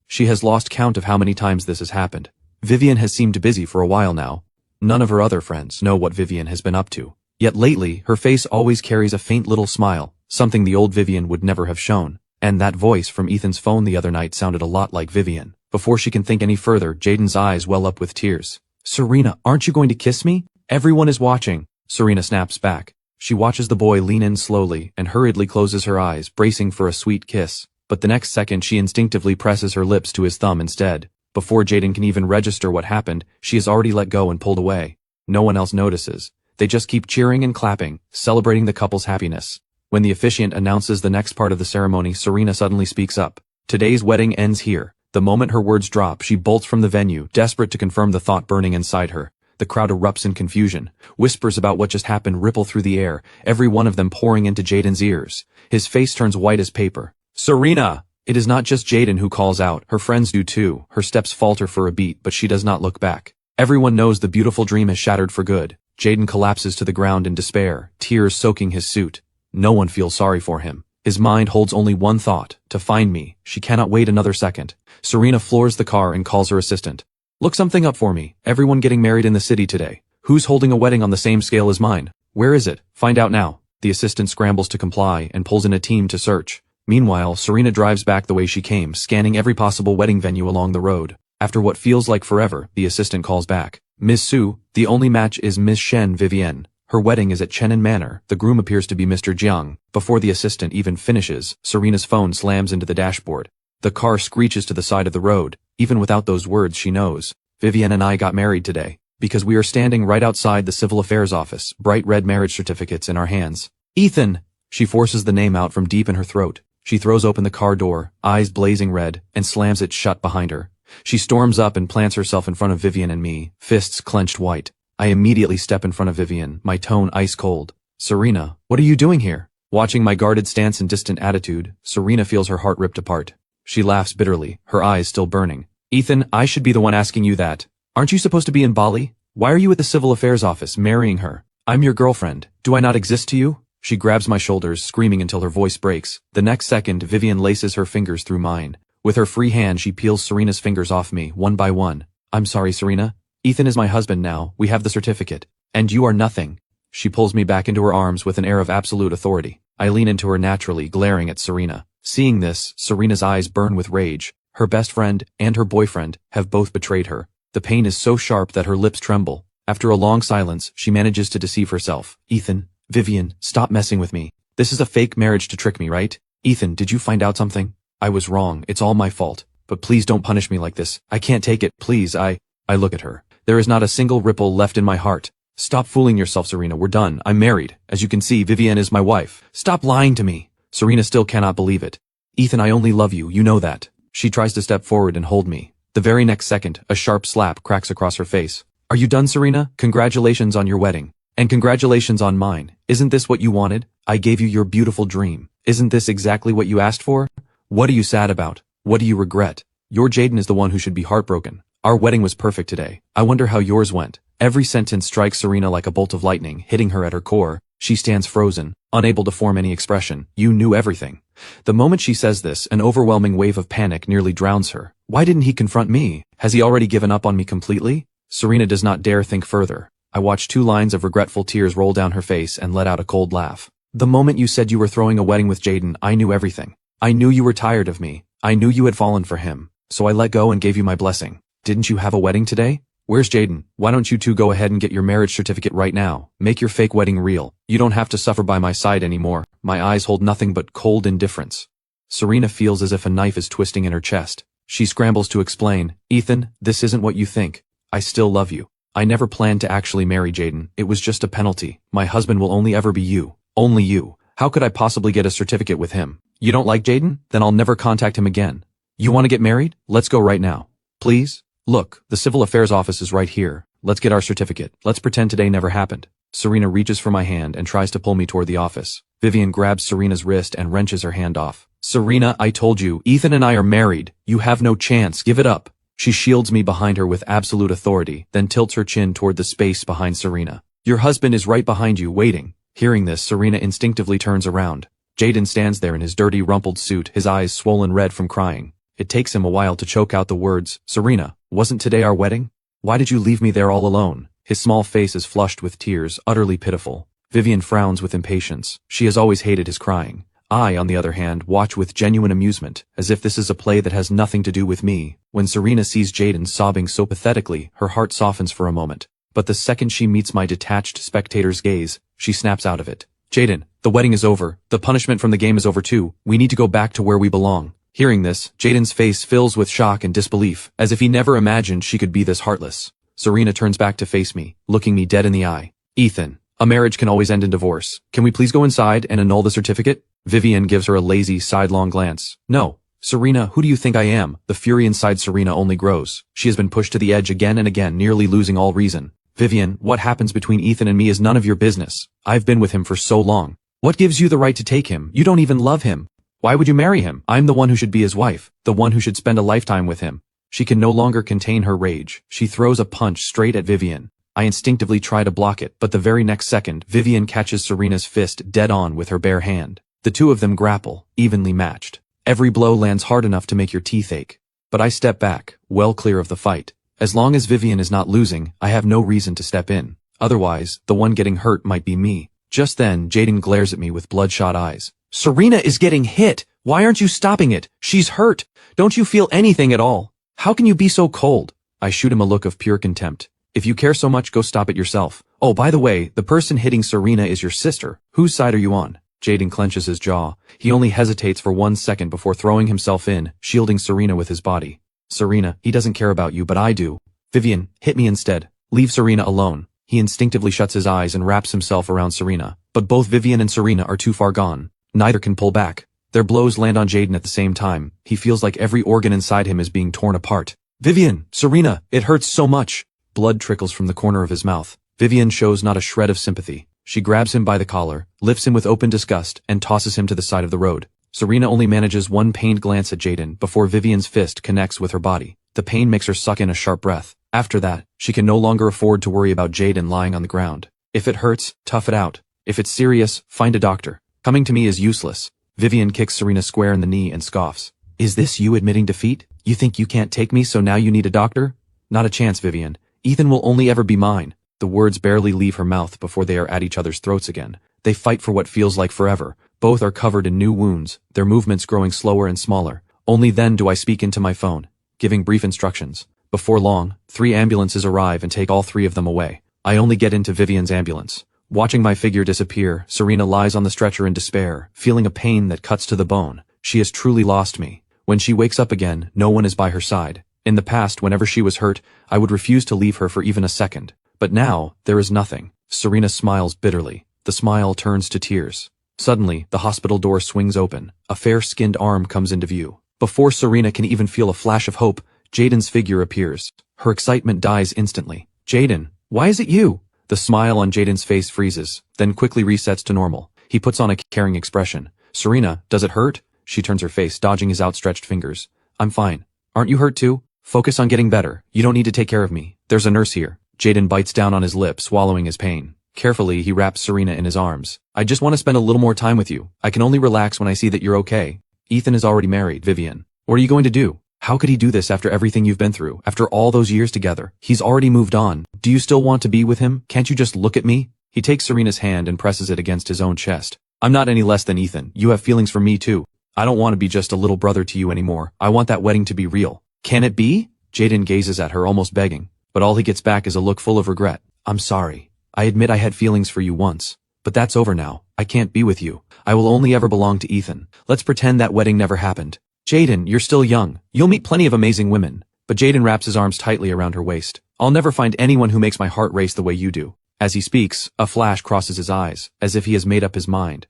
She has lost count of how many times this has happened. Vivian has seemed busy for a while now. None of her other friends know what Vivian has been up to. Yet lately, her face always carries a faint little smile, something the old Vivian would never have shown. And that voice from Ethan's phone the other night sounded a lot like Vivian. Before she can think any further, Jaden's eyes well up with tears. Serena, aren't you going to kiss me? Everyone is watching. Serena snaps back. She watches the boy lean in slowly and hurriedly closes her eyes, bracing for a sweet kiss. But the next second she instinctively presses her lips to his thumb instead. Before Jaden can even register what happened, she has already let go and pulled away. No one else notices. They just keep cheering and clapping, celebrating the couple's happiness. When the officiant announces the next part of the ceremony, Serena suddenly speaks up. Today's wedding ends here. The moment her words drop, she bolts from the venue, desperate to confirm the thought burning inside her. The crowd erupts in confusion. Whispers about what just happened ripple through the air, every one of them pouring into Jaden's ears. His face turns white as paper. Serena! It is not just Jaden who calls out, her friends do too. Her steps falter for a beat, but she does not look back. Everyone knows the beautiful dream has shattered for good. Jaden collapses to the ground in despair, tears soaking his suit. No one feels sorry for him. His mind holds only one thought, to find me. She cannot wait another second. Serena floors the car and calls her assistant. Look something up for me. Everyone getting married in the city today. Who's holding a wedding on the same scale as mine? Where is it? Find out now. The assistant scrambles to comply and pulls in a team to search. Meanwhile, Serena drives back the way she came, scanning every possible wedding venue along the road. After what feels like forever, the assistant calls back. Ms. Su, the only match is Ms. Shen Vivienne. Her wedding is at Chenin Manor. The groom appears to be Mr. Jiang. Before the assistant even finishes, Serena's phone slams into the dashboard. The car screeches to the side of the road. Even without those words, she knows. Vivienne and I got married today. Because we are standing right outside the civil affairs office, bright red marriage certificates in our hands. Ethan! She forces the name out from deep in her throat. She throws open the car door, eyes blazing red, and slams it shut behind her. She storms up and plants herself in front of Vivian and me, fists clenched white. I immediately step in front of Vivian, my tone ice cold. Serena, what are you doing here? Watching my guarded stance and distant attitude, Serena feels her heart ripped apart. She laughs bitterly, her eyes still burning. Ethan, I should be the one asking you that. Aren't you supposed to be in Bali? Why are you at the civil affairs office, marrying her? I'm your girlfriend. Do I not exist to you? She grabs my shoulders, screaming until her voice breaks. The next second, Vivian laces her fingers through mine. With her free hand, she peels Serena's fingers off me, one by one. I'm sorry, Serena. Ethan is my husband now. We have the certificate. And you are nothing. She pulls me back into her arms with an air of absolute authority. I lean into her naturally, glaring at Serena. Seeing this, Serena's eyes burn with rage. Her best friend and her boyfriend have both betrayed her. The pain is so sharp that her lips tremble. After a long silence, she manages to deceive herself. Ethan, Vivian, stop messing with me. This is a fake marriage to trick me, right? Ethan, did you find out something? I was wrong. It's all my fault. But please don't punish me like this. I can't take it. Please, I look at her. There is not a single ripple left in my heart. Stop fooling yourself, Serena. We're done. I'm married. As you can see, Vivian is my wife. Stop lying to me. Serena still cannot believe it. Ethan, I only love you. You know that. She tries to step forward and hold me. The very next second, a sharp slap cracks across her face. Are you done, Serena? Congratulations on your wedding. And congratulations on mine. Isn't this what you wanted? I gave you your beautiful dream. Isn't this exactly what you asked for? What are you sad about? What do you regret? Your Jaden is the one who should be heartbroken. Our wedding was perfect today. I wonder how yours went. Every sentence strikes Serena like a bolt of lightning, hitting her at her core. She stands frozen, unable to form any expression. You knew everything. The moment she says this, an overwhelming wave of panic nearly drowns her. Why didn't he confront me? Has he already given up on me completely? Serena does not dare think further. I watch 2 lines of regretful tears roll down her face and let out a cold laugh. The moment you said you were throwing a wedding with Jaden, I knew everything. I knew you were tired of me. I knew you had fallen for him. So I let go and gave you my blessing. Didn't you have a wedding today? Where's Jaden? Why don't you two go ahead and get your marriage certificate right now? Make your fake wedding real. You don't have to suffer by my side anymore. My eyes hold nothing but cold indifference. Serena feels as if a knife is twisting in her chest. She scrambles to explain. Ethan, this isn't what you think. I still love you. I never planned to actually marry Jaden. It was just a penalty. My husband will only ever be you. Only you. How could I possibly get a certificate with him? You don't like Jaden? Then I'll never contact him again. You want to get married? Let's go right now. Please? Look, the civil affairs office is right here. Let's get our certificate. Let's pretend today never happened. Serena reaches for my hand and tries to pull me toward the office. Vivian grabs Serena's wrist and wrenches her hand off. Serena, I told you, Ethan and I are married. You have no chance, give it up. She shields me behind her with absolute authority, then tilts her chin toward the space behind Serena. Your husband is right behind you, waiting. Hearing this, Serena instinctively turns around. Jaden stands there in his dirty, rumpled suit, his eyes swollen red from crying. It takes him a while to choke out the words, Serena, wasn't today our wedding? Why did you leave me there all alone? His small face is flushed with tears, utterly pitiful. Vivian frowns with impatience. She has always hated his crying. I, on the other hand, watch with genuine amusement, as if this is a play that has nothing to do with me. When Serena sees Jaden sobbing so pathetically, her heart softens for a moment. But the second she meets my detached spectator's gaze, she snaps out of it. Jaden, the wedding is over. The punishment from the game is over too. We need to go back to where we belong. Hearing this, Jaden's face fills with shock and disbelief, as if he never imagined she could be this heartless. Serena turns back to face me, looking me dead in the eye. Ethan, a marriage can always end in divorce. Can we please go inside and annul the certificate? Vivian gives her a lazy, sidelong glance. No. Serena, who do you think I am? The fury inside Serena only grows. She has been pushed to the edge again and again, nearly losing all reason. Vivian, what happens between Ethan and me is none of your business. I've been with him for so long. What gives you the right to take him? You don't even love him. Why would you marry him? I'm the one who should be his wife, the one who should spend a lifetime with him. She can no longer contain her rage. She throws a punch straight at Vivian. I instinctively try to block it, but the very next second, Vivian catches Serena's fist dead on with her bare hand. The two of them grapple, evenly matched. Every blow lands hard enough to make your teeth ache. But I step back, well clear of the fight. As long as Vivian is not losing, I have no reason to step in. Otherwise, the one getting hurt might be me. Just then, Jaden glares at me with bloodshot eyes. Serena is getting hit! Why aren't you stopping it? She's hurt! Don't you feel anything at all? How can you be so cold? I shoot him a look of pure contempt. If you care so much, go stop it yourself. Oh, by the way, the person hitting Serena is your sister. Whose side are you on? Jaden clenches his jaw. He only hesitates for 1 second before throwing himself in, shielding Serena with his body. Serena, he doesn't care about you, but I do. Vivian, hit me instead. Leave Serena alone. He instinctively shuts his eyes and wraps himself around Serena. But both Vivian and Serena are too far gone. Neither can pull back. Their blows land on Jaden at the same time. He feels like every organ inside him is being torn apart. Vivian, Serena, it hurts so much. Blood trickles from the corner of his mouth. Vivian shows not a shred of sympathy. She grabs him by the collar, lifts him with open disgust, and tosses him to the side of the road. Serena only manages one pained glance at Jaden before Vivian's fist connects with her body. The pain makes her suck in a sharp breath. After that, she can no longer afford to worry about Jaden lying on the ground. If it hurts, tough it out. If it's serious, find a doctor. Coming to me is useless. Vivian kicks Serena square in the knee and scoffs. Is this you admitting defeat? You think you can't take me, so now you need a doctor? Not a chance, Vivian. Ethan will only ever be mine. The words barely leave her mouth before they are at each other's throats again. They fight for what feels like forever. Both are covered in new wounds, their movements growing slower and smaller. Only then do I speak into my phone, giving brief instructions. Before long, 3 ambulances arrive and take all 3 of them away. I only get into Vivian's ambulance. Watching my figure disappear, Serena lies on the stretcher in despair, feeling a pain that cuts to the bone. She has truly lost me. When she wakes up again, no one is by her side. In the past, whenever she was hurt, I would refuse to leave her for even a second. But now, there is nothing. Serena smiles bitterly. The smile turns to tears. Suddenly, the hospital door swings open. A fair-skinned arm comes into view. Before Serena can even feel a flash of hope, Jaden's figure appears. Her excitement dies instantly. Jaden, why is it you? The smile on Jaden's face freezes, then quickly resets to normal. He puts on a caring expression. Serena, does it hurt? She turns her face, dodging his outstretched fingers. I'm fine. Aren't you hurt too? Focus on getting better. You don't need to take care of me. There's a nurse here. Jaden bites down on his lip, swallowing his pain. Carefully, he wraps Serena in his arms. I just want to spend a little more time with you. I can only relax when I see that you're okay. Ethan is already married, Vivian. What are you going to do? How could he do this after everything you've been through, after all those years together? He's already moved on. Do you still want to be with him? Can't you just look at me? He takes Serena's hand and presses it against his own chest. I'm not any less than Ethan. You have feelings for me too. I don't want to be just a little brother to you anymore. I want that wedding to be real. Can it be? Jaden gazes at her, almost begging. But all he gets back is a look full of regret. I'm sorry. I admit I had feelings for you once. But that's over now. I can't be with you. I will only ever belong to Ethan. Let's pretend that wedding never happened. Jaden, you're still young. You'll meet plenty of amazing women. But Jaden wraps his arms tightly around her waist. I'll never find anyone who makes my heart race the way you do. As he speaks, a flash crosses his eyes, as if he has made up his mind.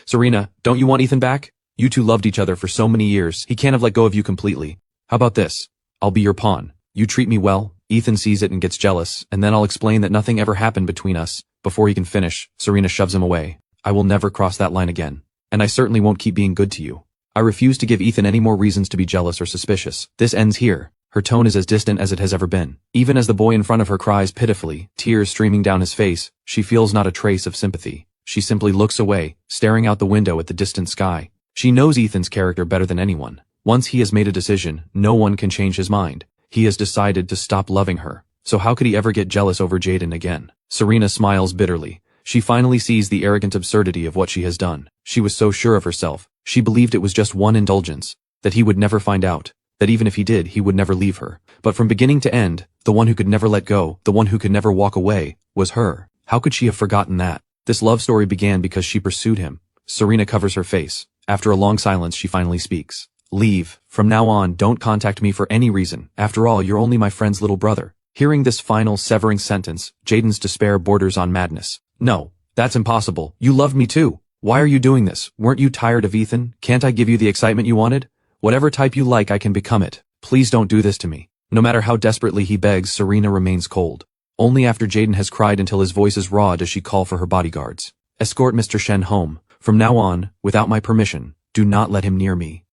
Serena, don't you want Ethan back? You two loved each other for so many years. He can't have let go of you completely. How about this? I'll be your pawn. You treat me well. Ethan sees it and gets jealous, and then I'll explain that nothing ever happened between us. Before he can finish, Serena shoves him away. I will never cross that line again. And I certainly won't keep being good to you. I refuse to give Ethan any more reasons to be jealous or suspicious. This ends here. Her tone is as distant as it has ever been. Even as the boy in front of her cries pitifully, tears streaming down his face, she feels not a trace of sympathy. She simply looks away, staring out the window at the distant sky. She knows Ethan's character better than anyone. Once he has made a decision, no one can change his mind. He has decided to stop loving her. So how could he ever get jealous over Jaden again? Serena smiles bitterly. She finally sees the arrogant absurdity of what she has done. She was so sure of herself. She believed it was just one indulgence, that he would never find out, that even if he did, he would never leave her. But from beginning to end, the one who could never let go, the one who could never walk away, was her. How could she have forgotten that? This love story began because she pursued him. Serena covers her face. After a long silence, she finally speaks. Leave. From now on, don't contact me for any reason. After all, you're only my friend's little brother. Hearing this final, severing sentence, Jaden's despair borders on madness. No, that's impossible. You loved me too. Why are you doing this? Weren't you tired of Ethan? Can't I give you the excitement you wanted? Whatever type you like, I can become it. Please don't do this to me. No matter how desperately he begs, Serena remains cold. Only after Jaden has cried until his voice is raw does she call for her bodyguards. Escort Mr. Shen home. From now on, without my permission, do not let him near me.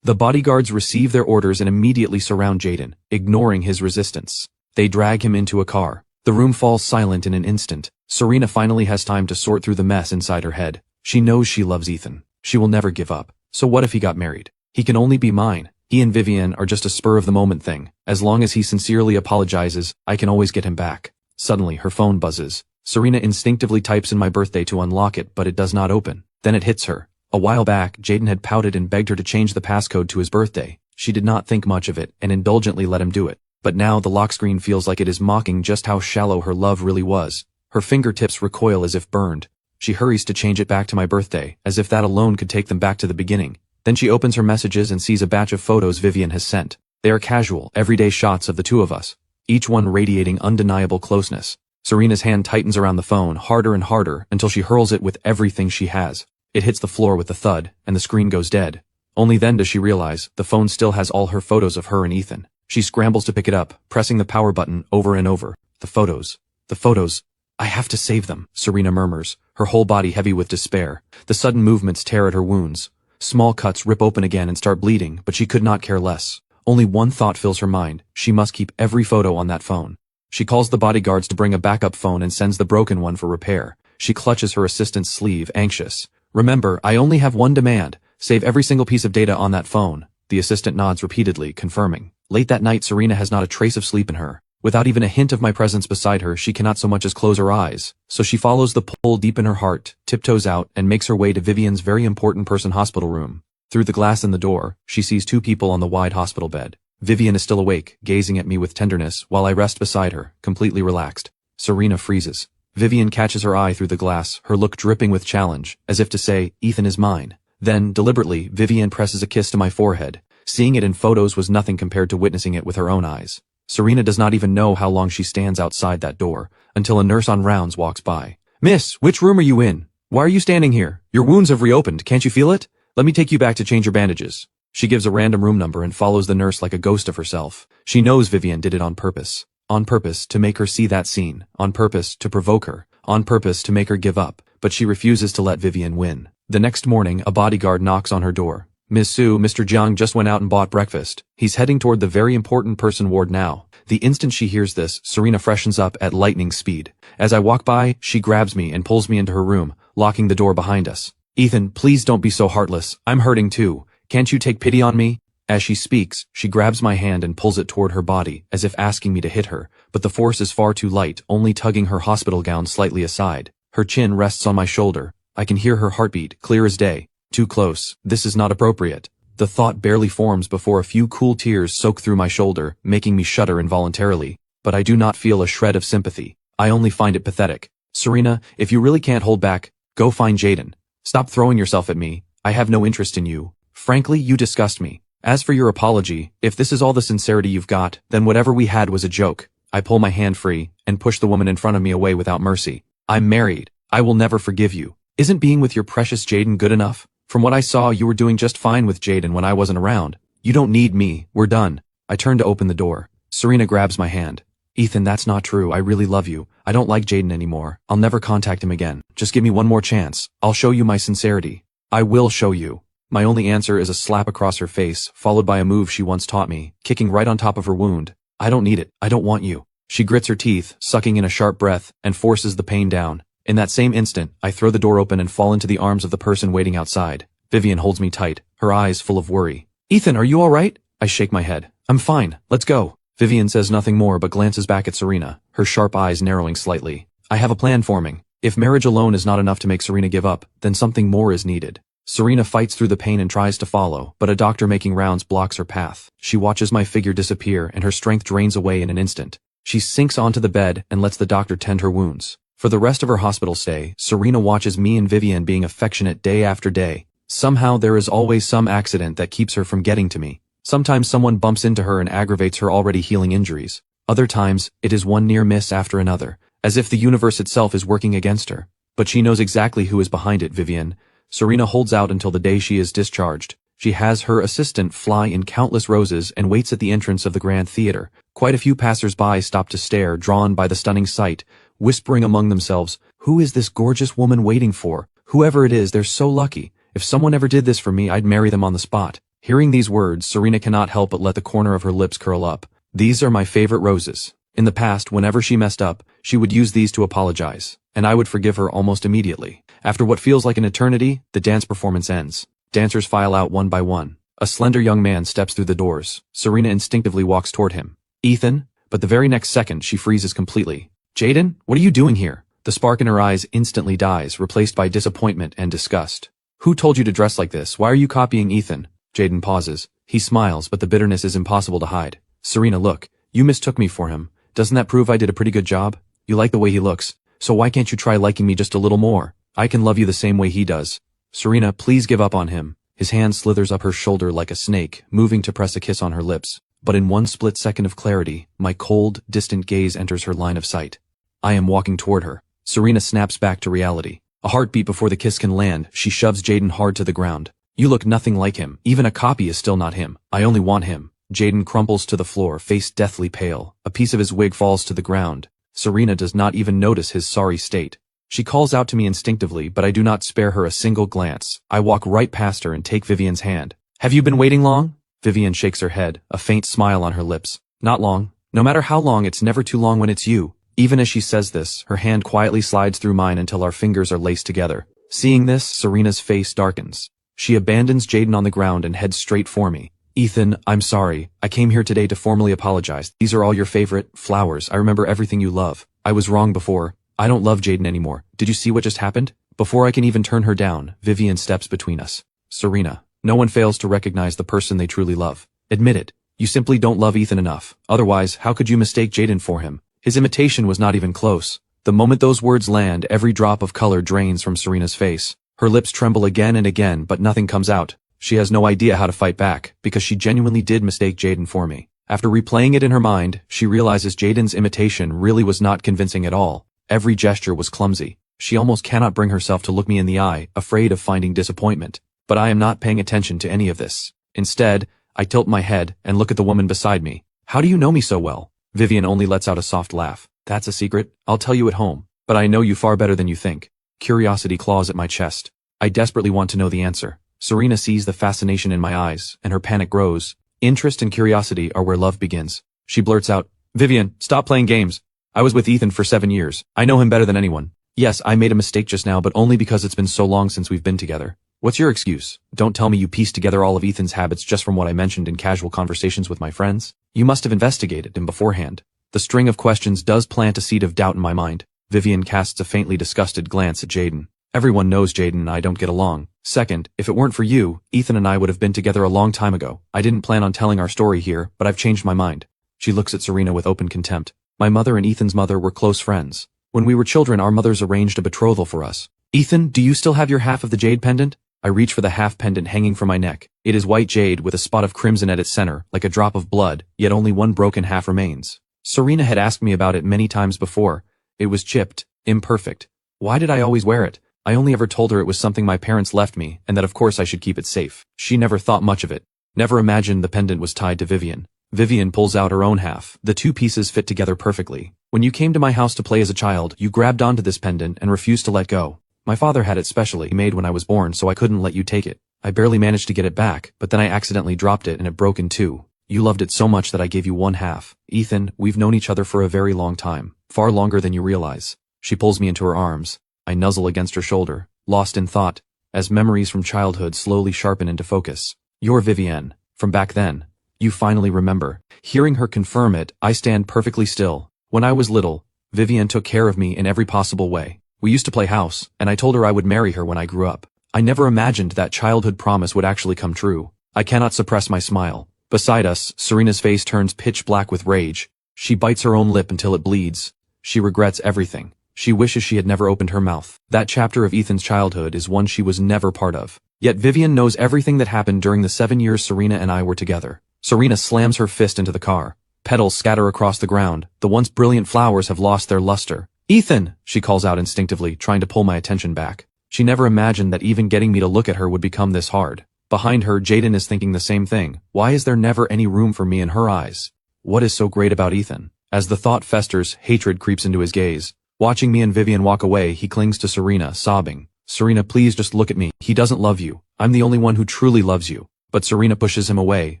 The bodyguards receive their orders and immediately surround Jaden, ignoring his resistance. They drag him into a car. The room falls silent in an instant. Serena finally has time to sort through the mess inside her head. She knows she loves Ethan. She will never give up. So what if he got married? He can only be mine. He and Vivian are just a spur-of-the-moment thing. As long as he sincerely apologizes, I can always get him back. Suddenly, her phone buzzes. Serena instinctively types in my birthday to unlock it, but it does not open. Then it hits her. A while back, Jaden had pouted and begged her to change the passcode to his birthday. She did not think much of it and indulgently let him do it. But now the lock screen feels like it is mocking just how shallow her love really was. Her fingertips recoil as if burned. She hurries to change it back to my birthday, as if that alone could take them back to the beginning. Then she opens her messages and sees a batch of photos Vivian has sent. They are casual, everyday shots of the two of us, each one radiating undeniable closeness. Serena's hand tightens around the phone, harder and harder, until she hurls it with everything she has. It hits the floor with a thud, and the screen goes dead. Only then does she realize the phone still has all her photos of her and Ethan. She scrambles to pick it up, pressing the power button over and over. The photos. I have to save them, Serena murmurs, her whole body heavy with despair. The sudden movements tear at her wounds. Small cuts rip open again and start bleeding, but she could not care less. Only one thought fills her mind. She must keep every photo on that phone. She calls the bodyguards to bring a backup phone and sends the broken one for repair. She clutches her assistant's sleeve, anxious. Remember, I only have one demand. Save every single piece of data on that phone. The assistant nods repeatedly, confirming. Late that night, Serena has not a trace of sleep in her. Without even a hint of my presence beside her, she cannot so much as close her eyes. So she follows the pull deep in her heart, tiptoes out, and makes her way to Vivian's very important person hospital room. Through the glass in the door, she sees two people on the wide hospital bed. Vivian is still awake, gazing at me with tenderness, while I rest beside her, completely relaxed. Serena freezes. Vivian catches her eye through the glass, her look dripping with challenge, as if to say, Ethan is mine. Then, deliberately, Vivian presses a kiss to my forehead. Seeing it in photos was nothing compared to witnessing it with her own eyes. Serena does not even know how long she stands outside that door, until a nurse on rounds walks by. Miss, which room are you in? Why are you standing here? Your wounds have reopened, can't you feel it? Let me take you back to change your bandages. She gives a random room number and follows the nurse like a ghost of herself. She knows Vivian did it on purpose. On purpose to make her see that scene. On purpose to provoke her. On purpose to make her give up. But she refuses to let Vivian win. The next morning, a bodyguard knocks on her door. Ms. Su, Mr. Jiang just went out and bought breakfast. He's heading toward the very important person ward now. The instant she hears this, Serena freshens up at lightning speed. As I walk by, she grabs me and pulls me into her room, locking the door behind us. Ethan, please don't be so heartless. I'm hurting too. Can't you take pity on me? As she speaks, she grabs my hand and pulls it toward her body, as if asking me to hit her, but the force is far too light, only tugging her hospital gown slightly aside. Her chin rests on my shoulder. I can hear her heartbeat, clear as day. Too close. This is not appropriate. The thought barely forms before a few cool tears soak through my shoulder, making me shudder involuntarily. But I do not feel a shred of sympathy. I only find it pathetic. Serena, if you really can't hold back, go find Jaden. Stop throwing yourself at me. I have no interest in you. Frankly, you disgust me. As for your apology, if this is all the sincerity you've got, then whatever we had was a joke. I pull my hand free and push the woman in front of me away without mercy. I'm married. I will never forgive you. Isn't being with your precious Jaden good enough? From what I saw, you were doing just fine with Jaden when I wasn't around. You don't need me. We're done. I turn to open the door. Serena grabs my hand. Ethan, that's not true. I really love you. I don't like Jaden anymore. I'll never contact him again. Just give me one more chance. I'll show you my sincerity. I will show you. My only answer is a slap across her face, followed by a move she once taught me, kicking right on top of her wound. I don't need it. I don't want you. She grits her teeth, sucking in a sharp breath, and forces the pain down. In that same instant, I throw the door open and fall into the arms of the person waiting outside. Vivian holds me tight, her eyes full of worry. Ethan, are you alright? I shake my head. I'm fine. Let's go. Vivian says nothing more but glances back at Serena, her sharp eyes narrowing slightly. I have a plan forming. If marriage alone is not enough to make Serena give up, then something more is needed. Serena fights through the pain and tries to follow, but a doctor making rounds blocks her path. She watches my figure disappear and her strength drains away in an instant. She sinks onto the bed and lets the doctor tend her wounds. For the rest of her hospital stay, Serena watches me and Vivian being affectionate day after day. Somehow there is always some accident that keeps her from getting to me. Sometimes someone bumps into her and aggravates her already healing injuries. Other times, it is one near miss after another, as if the universe itself is working against her. But she knows exactly who is behind it, Vivian. Serena holds out until the day she is discharged. She has her assistant fly in countless roses and waits at the entrance of the Grand Theater. Quite a few passers-by stop to stare, drawn by the stunning sight, whispering among themselves, "Who is this gorgeous woman waiting for? Whoever it is, they're so lucky. If someone ever did this for me, I'd marry them on the spot." Hearing these words, Serena cannot help but let the corner of her lips curl up. These are my favorite roses. In the past, whenever she messed up, she would use these to apologize, and I would forgive her almost immediately. After what feels like an eternity, the dance performance ends. Dancers file out one by one. A slender young man steps through the doors. Serena instinctively walks toward him. Ethan? But the very next second, she freezes completely. Jaden? What are you doing here? The spark in her eyes instantly dies, replaced by disappointment and disgust. Who told you to dress like this? Why are you copying Ethan? Jaden pauses. He smiles, but the bitterness is impossible to hide. Serena, look. You mistook me for him. Doesn't that prove I did a pretty good job? You like the way he looks. So why can't you try liking me just a little more? I can love you the same way he does. Serena, please give up on him. His hand slithers up her shoulder like a snake, moving to press a kiss on her lips. But in one split second of clarity, my cold, distant gaze enters her line of sight. I am walking toward her. Serena snaps back to reality. A heartbeat before the kiss can land, she shoves Jaden hard to the ground. You look nothing like him. Even a copy is still not him. I only want him. Jaden crumples to the floor, face deathly pale. A piece of his wig falls to the ground. Serena does not even notice his sorry state. She calls out to me instinctively, but I do not spare her a single glance. I walk right past her and take Vivian's hand. Have you been waiting long? Vivian shakes her head, a faint smile on her lips. Not long. No matter how long, it's never too long when it's you. Even as she says this, her hand quietly slides through mine until our fingers are laced together. Seeing this, Serena's face darkens. She abandons Jaden on the ground and heads straight for me. Ethan, I'm sorry. I came here today to formally apologize. These are all your favorite flowers. I remember everything you love. I was wrong before. I don't love Jaden anymore. Did you see what just happened? Before I can even turn her down, Vivian steps between us. Serena, no one fails to recognize the person they truly love. Admit it. You simply don't love Ethan enough. Otherwise, how could you mistake Jaden for him? His imitation was not even close. The moment those words land, every drop of color drains from Serena's face. Her lips tremble again and again, but nothing comes out. She has no idea how to fight back, because she genuinely did mistake Jaden for me. After replaying it in her mind, she realizes Jaden's imitation really was not convincing at all. Every gesture was clumsy. She almost cannot bring herself to look me in the eye, afraid of finding disappointment. But I am not paying attention to any of this. Instead, I tilt my head and look at the woman beside me. How do you know me so well? Vivian only lets out a soft laugh. That's a secret. I'll tell you at home. But I know you far better than you think. Curiosity claws at my chest. I desperately want to know the answer. Serena sees the fascination in my eyes, and her panic grows. Interest and curiosity are where love begins. She blurts out, Vivian, stop playing games. I was with Ethan for 7 years. I know him better than anyone. Yes, I made a mistake just now, but only because it's been so long since we've been together. What's your excuse? Don't tell me you pieced together all of Ethan's habits just from what I mentioned in casual conversations with my friends. You must have investigated him beforehand. The string of questions does plant a seed of doubt in my mind. Vivian casts a faintly disgusted glance at Jaden. Everyone knows Jaden and I don't get along. Second, if it weren't for you, Ethan and I would have been together a long time ago. I didn't plan on telling our story here, but I've changed my mind. She looks at Serena with open contempt. My mother and Ethan's mother were close friends. When we were children, our mothers arranged a betrothal for us. Ethan, do you still have your half of the jade pendant? I reach for the half pendant hanging from my neck. It is white jade with a spot of crimson at its center, like a drop of blood, yet only one broken half remains. Serena had asked me about it many times before. It was chipped, imperfect. Why did I always wear it? I only ever told her it was something my parents left me, and that of course I should keep it safe. She never thought much of it. Never imagined the pendant was tied to Vivian. Vivian pulls out her own half. The two pieces fit together perfectly. When you came to my house to play as a child, you grabbed onto this pendant and refused to let go. My father had it specially made when I was born, so I couldn't let you take it. I barely managed to get it back, but then I accidentally dropped it and it broke in two. You loved it so much that I gave you one half. Ethan, we've known each other for a very long time. Far longer than you realize. She pulls me into her arms. I nuzzle against her shoulder, lost in thought, as memories from childhood slowly sharpen into focus. You're Vivienne. From back then. You finally remember. Hearing her confirm it, I stand perfectly still. When I was little, Vivienne took care of me in every possible way. We used to play house, and I told her I would marry her when I grew up. I never imagined that childhood promise would actually come true. I cannot suppress my smile. Beside us, Serena's face turns pitch black with rage. She bites her own lip until it bleeds. She regrets everything. She wishes she had never opened her mouth. That chapter of Ethan's childhood is one she was never part of. Yet Vivienne knows everything that happened during the 7 years Serena and I were together. Serena slams her fist into the car. Petals scatter across the ground. The once brilliant flowers have lost their luster. Ethan, she calls out instinctively, trying to pull my attention back. She never imagined that even getting me to look at her would become this hard. Behind her, Jaden is thinking the same thing. Why is there never any room for me in her eyes? What is so great about Ethan? As the thought festers, hatred creeps into his gaze. Watching me and Vivian walk away, he clings to Serena, sobbing. Serena, please just look at me. He doesn't love you. I'm the only one who truly loves you. But Serena pushes him away,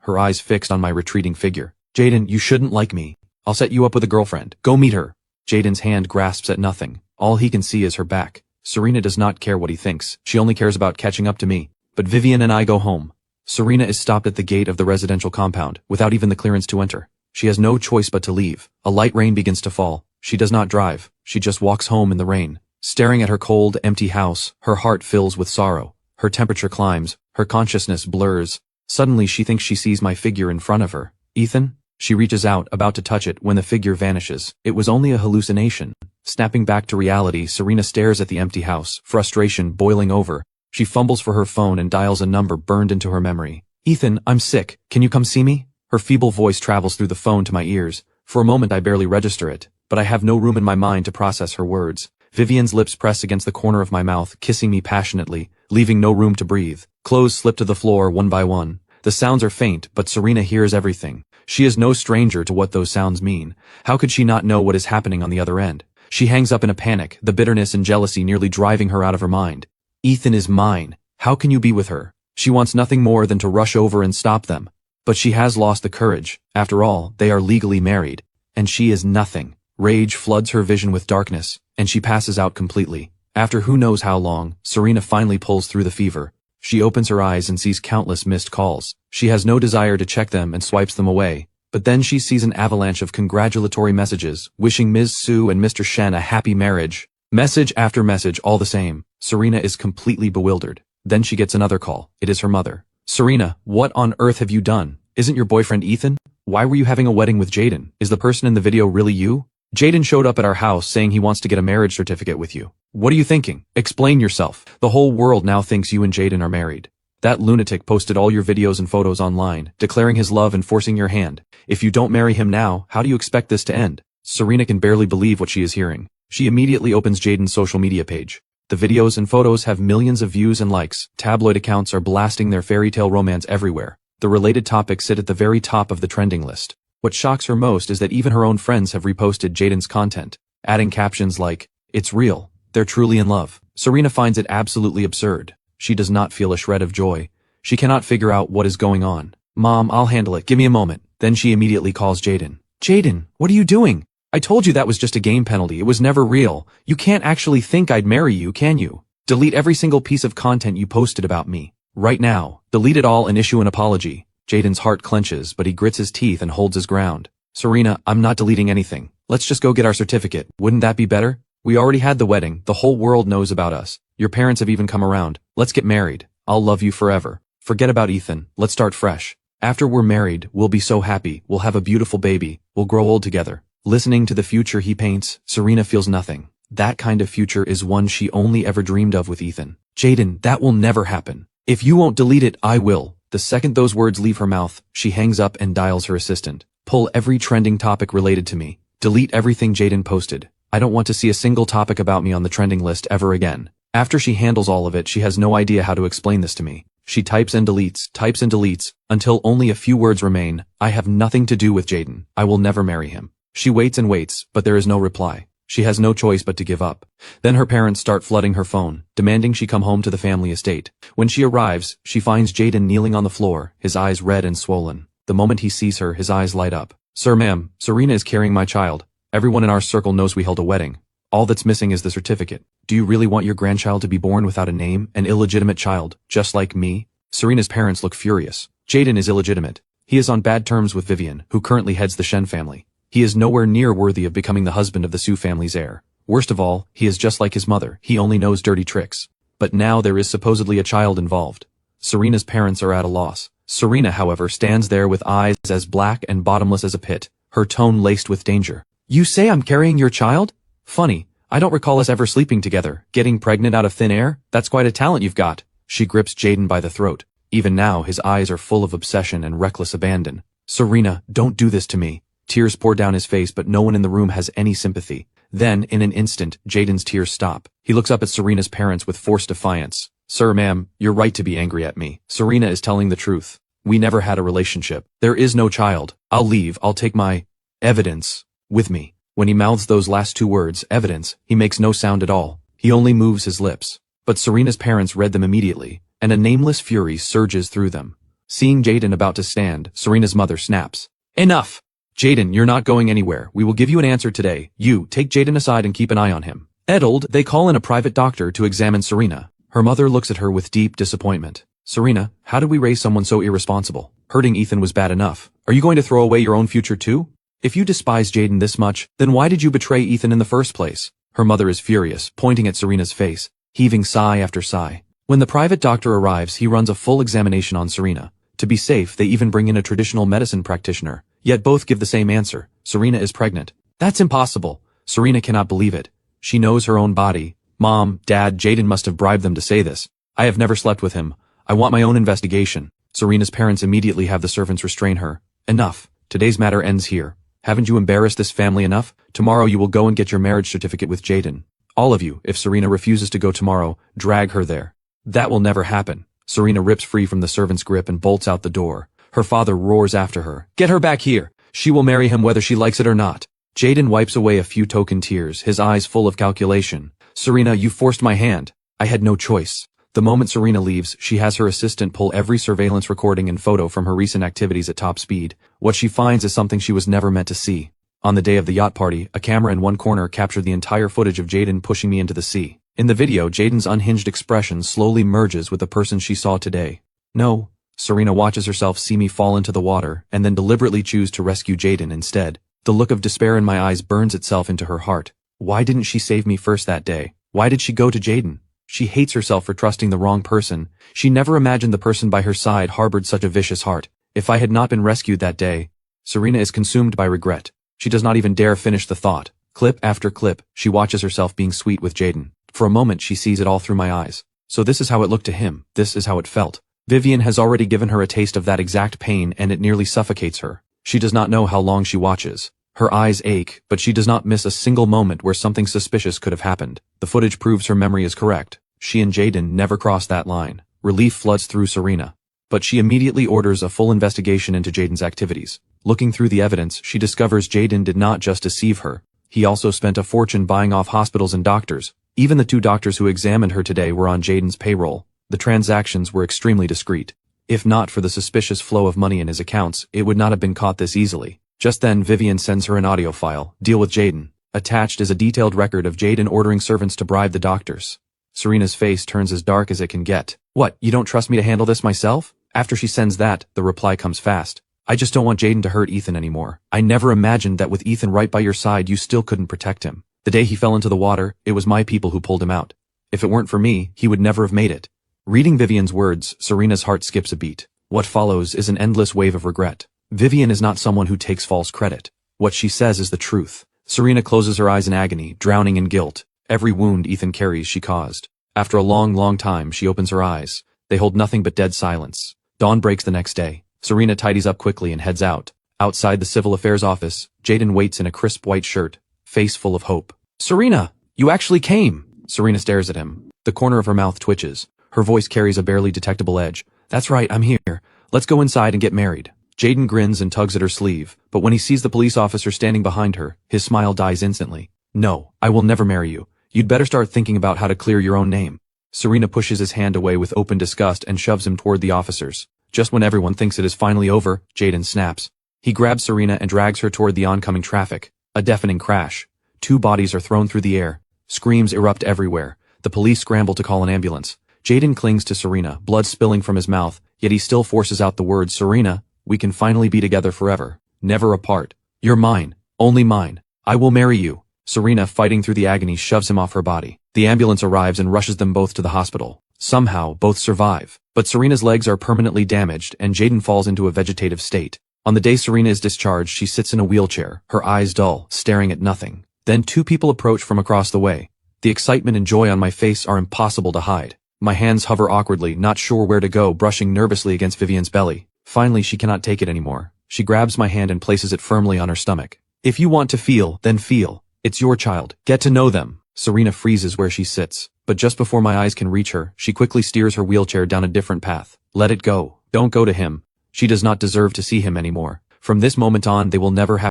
her eyes fixed on my retreating figure. Jaden, you shouldn't like me. I'll set you up with a girlfriend. Go meet her. Jaden's hand grasps at nothing. All he can see is her back. Serena does not care what he thinks. She only cares about catching up to me. But Vivian and I go home. Serena is stopped at the gate of the residential compound, without even the clearance to enter. She has no choice but to leave. A light rain begins to fall. She does not drive. She just walks home in the rain. Staring at her cold, empty house, her heart fills with sorrow. Her temperature climbs. Her consciousness blurs. Suddenly she thinks she sees my figure in front of her. Ethan? She reaches out, about to touch it, when the figure vanishes. It was only a hallucination. Snapping back to reality, Serena stares at the empty house, frustration boiling over. She fumbles for her phone and dials a number burned into her memory. Ethan, I'm sick. Can you come see me? Her feeble voice travels through the phone to my ears. For a moment I barely register it, but I have no room in my mind to process her words. Vivian's lips press against the corner of my mouth, kissing me passionately, leaving no room to breathe. Clothes slip to the floor one by one. The sounds are faint, but Serena hears everything. She is no stranger to what those sounds mean. How could she not know what is happening on the other end? She hangs up in a panic, the bitterness and jealousy nearly driving her out of her mind. Ethan is mine. How can you be with her? She wants nothing more than to rush over and stop them. But she has lost the courage. After all, they are legally married. And she is nothing. Rage floods her vision with darkness, and she passes out completely. After who knows how long, Serena finally pulls through the fever. She opens her eyes and sees countless missed calls. She has no desire to check them and swipes them away. But then she sees an avalanche of congratulatory messages, wishing Ms. Sue and Mr. Shen a happy marriage. Message after message, all the same. Serena is completely bewildered. Then she gets another call. It is her mother. Serena, what on earth have you done? Isn't your boyfriend Ethan? Why were you having a wedding with Jaden? Is the person in the video really you? Jaden showed up at our house saying he wants to get a marriage certificate with you. What are you thinking? Explain yourself. The whole world now thinks you and Jaden are married. That lunatic posted all your videos and photos online, declaring his love and forcing your hand. If you don't marry him now, how do you expect this to end? Serena can barely believe what she is hearing. She immediately opens Jaden's social media page. The videos and photos have millions of views and likes. Tabloid accounts are blasting their fairy tale romance everywhere. The related topics sit at the very top of the trending list. What shocks her most is that even her own friends have reposted Jaden's content, adding captions like, "It's real. They're truly in love." Serena finds it absolutely absurd. She does not feel a shred of joy. She cannot figure out what is going on. "Mom, I'll handle it. Give me a moment." Then she immediately calls Jaden. "Jaden, what are you doing? I told you that was just a game penalty. It was never real. You can't actually think I'd marry you, can you? Delete every single piece of content you posted about me. Right now. Delete it all and issue an apology." Jaden's heart clenches, but he grits his teeth and holds his ground. "Serena, I'm not deleting anything. Let's just go get our certificate. Wouldn't that be better? We already had the wedding. The whole world knows about us. Your parents have even come around. Let's get married. I'll love you forever. Forget about Ethan. Let's start fresh. After we're married, we'll be so happy. We'll have a beautiful baby. We'll grow old together." Listening to the future he paints, Serena feels nothing. That kind of future is one she only ever dreamed of with Ethan. "Jaden, that will never happen. If you won't delete it, I will." The second those words leave her mouth, she hangs up and dials her assistant. "Pull every trending topic related to me. Delete everything Jaden posted. I don't want to see a single topic about me on the trending list ever again." After she handles all of it, she has no idea how to explain this to me. She types and deletes, until only a few words remain. I have nothing to do with Jaden. I will never marry him. She waits and waits, but there is no reply. She has no choice but to give up. Then her parents start flooding her phone, demanding she come home to the family estate. When she arrives, she finds Jaden kneeling on the floor, his eyes red and swollen. The moment he sees her, his eyes light up. Sir, ma'am, Serena is carrying my child. Everyone in our circle knows we held a wedding. All that's missing is the certificate. Do you really want your grandchild to be born without a name, an illegitimate child, just like me? Serena's parents look furious. Jaden is illegitimate. He is on bad terms with Vivian, who currently heads the Shen family. He is nowhere near worthy of becoming the husband of the Su family's heir. Worst of all, he is just like his mother. He only knows dirty tricks. But now there is supposedly a child involved. Serena's parents are at a loss. Serena, however, stands there with eyes as black and bottomless as a pit, her tone laced with danger. You say I'm carrying your child? Funny. I don't recall us ever sleeping together. Getting pregnant out of thin air? That's quite a talent you've got. She grips Jaden by the throat. Even now, his eyes are full of obsession and reckless abandon. Serena, don't do this to me. Tears pour down his face, but no one in the room has any sympathy. Then, in an instant, Jaden's tears stop. He looks up at Serena's parents with forced defiance. Sir, ma'am, you're right to be angry at me. Serena is telling the truth. We never had a relationship. There is no child. I'll leave. I'll take my evidence with me. When he mouths those last two words, evidence, he makes no sound at all. He only moves his lips. But Serena's parents read them immediately, and a nameless fury surges through them. Seeing Jaden about to stand, Serena's mother snaps. Enough! Jaden, you're not going anywhere. We will give you an answer today. You, take Jaden aside and keep an eye on him. Addled, they call in a private doctor to examine Serena. Her mother looks at her with deep disappointment. Serena, how did we raise someone so irresponsible? Hurting Ethan was bad enough. Are you going to throw away your own future too? If you despise Jaden this much, then why did you betray Ethan in the first place? Her mother is furious, pointing at Serena's face, heaving sigh after sigh. When the private doctor arrives, he runs a full examination on Serena. To be safe, they even bring in a traditional medicine practitioner. Yet both give the same answer. Serena is pregnant. That's impossible. Serena cannot believe it. She knows her own body. Mom, Dad, Jaden must have bribed them to say this. I have never slept with him. I want my own investigation. Serena's parents immediately have the servants restrain her. Enough. Today's matter ends here. Haven't you embarrassed this family enough? Tomorrow you will go and get your marriage certificate with Jaden. All of you, if Serena refuses to go tomorrow, drag her there. That will never happen. Serena rips free from the servant's grip and bolts out the door. Her father roars after her. Get her back here. She will marry him whether she likes it or not. Jaden wipes away a few token tears, his eyes full of calculation. Serena, you forced my hand. I had no choice. The moment Serena leaves, she has her assistant pull every surveillance recording and photo from her recent activities at top speed. What she finds is something she was never meant to see. On the day of the yacht party, a camera in one corner captured the entire footage of Jaden pushing me into the sea. In the video, Jaden's unhinged expression slowly merges with the person she saw today. No. Serena watches herself see me fall into the water, and then deliberately choose to rescue Jaden instead. The look of despair in my eyes burns itself into her heart. Why didn't she save me first that day? Why did she go to Jaden? She hates herself for trusting the wrong person. She never imagined the person by her side harbored such a vicious heart. If I had not been rescued that day. Serena is consumed by regret. She does not even dare finish the thought. Clip after clip, she watches herself being sweet with Jaden. For a moment she sees it all through my eyes. So this is how it looked to him. This is how it felt. Vivian has already given her a taste of that exact pain, and it nearly suffocates her. She does not know how long she watches. Her eyes ache, but she does not miss a single moment where something suspicious could have happened. The footage proves her memory is correct. She and Jaden never crossed that line. Relief floods through Serena. But she immediately orders a full investigation into Jaden's activities. Looking through the evidence, she discovers Jaden did not just deceive her. He also spent a fortune buying off hospitals and doctors. Even the 2 doctors who examined her today were on Jaden's payroll. The transactions were extremely discreet. If not for the suspicious flow of money in his accounts, it would not have been caught this easily. Just then, Vivian sends her an audio file. Deal with Jaden. Attached is a detailed record of Jaden ordering servants to bribe the doctors. Serena's face turns as dark as it can get. What, you don't trust me to handle this myself? After she sends that, the reply comes fast. I just don't want Jaden to hurt Ethan anymore. I never imagined that with Ethan right by your side you still couldn't protect him. The day he fell into the water, it was my people who pulled him out. If it weren't for me, he would never have made it. Reading Vivian's words, Serena's heart skips a beat. What follows is an endless wave of regret. Vivian is not someone who takes false credit. What she says is the truth. Serena closes her eyes in agony, drowning in guilt. Every wound Ethan carries she caused. After a long time, she opens her eyes. They hold nothing but dead silence. Dawn breaks the next day. Serena tidies up quickly and heads out. Outside the civil affairs office, Jaden waits in a crisp white shirt, face full of hope. Serena! You actually came! Serena stares at him. The corner of her mouth twitches. Her voice carries a barely detectable edge. That's right, I'm here. Let's go inside and get married. Jaden grins and tugs at her sleeve, but when he sees the police officer standing behind her, his smile dies instantly. No, I will never marry you. You'd better start thinking about how to clear your own name. Serena pushes his hand away with open disgust and shoves him toward the officers. Just when everyone thinks it is finally over, Jaden snaps. He grabs Serena and drags her toward the oncoming traffic. A deafening crash. 2 bodies are thrown through the air. Screams erupt everywhere. The police scramble to call an ambulance. Jaden clings to Serena, blood spilling from his mouth, yet he still forces out the words, "Serena, we can finally be together forever. Never apart. You're mine. Only mine. I will marry you." Serena, fighting through the agony, shoves him off her body. The ambulance arrives and rushes them both to the hospital. Somehow, both survive. But Serena's legs are permanently damaged, and Jaden falls into a vegetative state. On the day Serena is discharged, she sits in a wheelchair, her eyes dull, staring at nothing. Then 2 people approach from across the way. The excitement and joy on my face are impossible to hide. My hands hover awkwardly, not sure where to go, brushing nervously against Vivian's belly. Finally, she cannot take it anymore. She grabs my hand and places it firmly on her stomach. "If you want to feel, then feel. It's your child. Get to know them." Serena freezes where she sits, but just before my eyes can reach her, she quickly steers her wheelchair down a different path. "Let it go. Don't go to him. She does not deserve to see him anymore. From this moment on, they will never have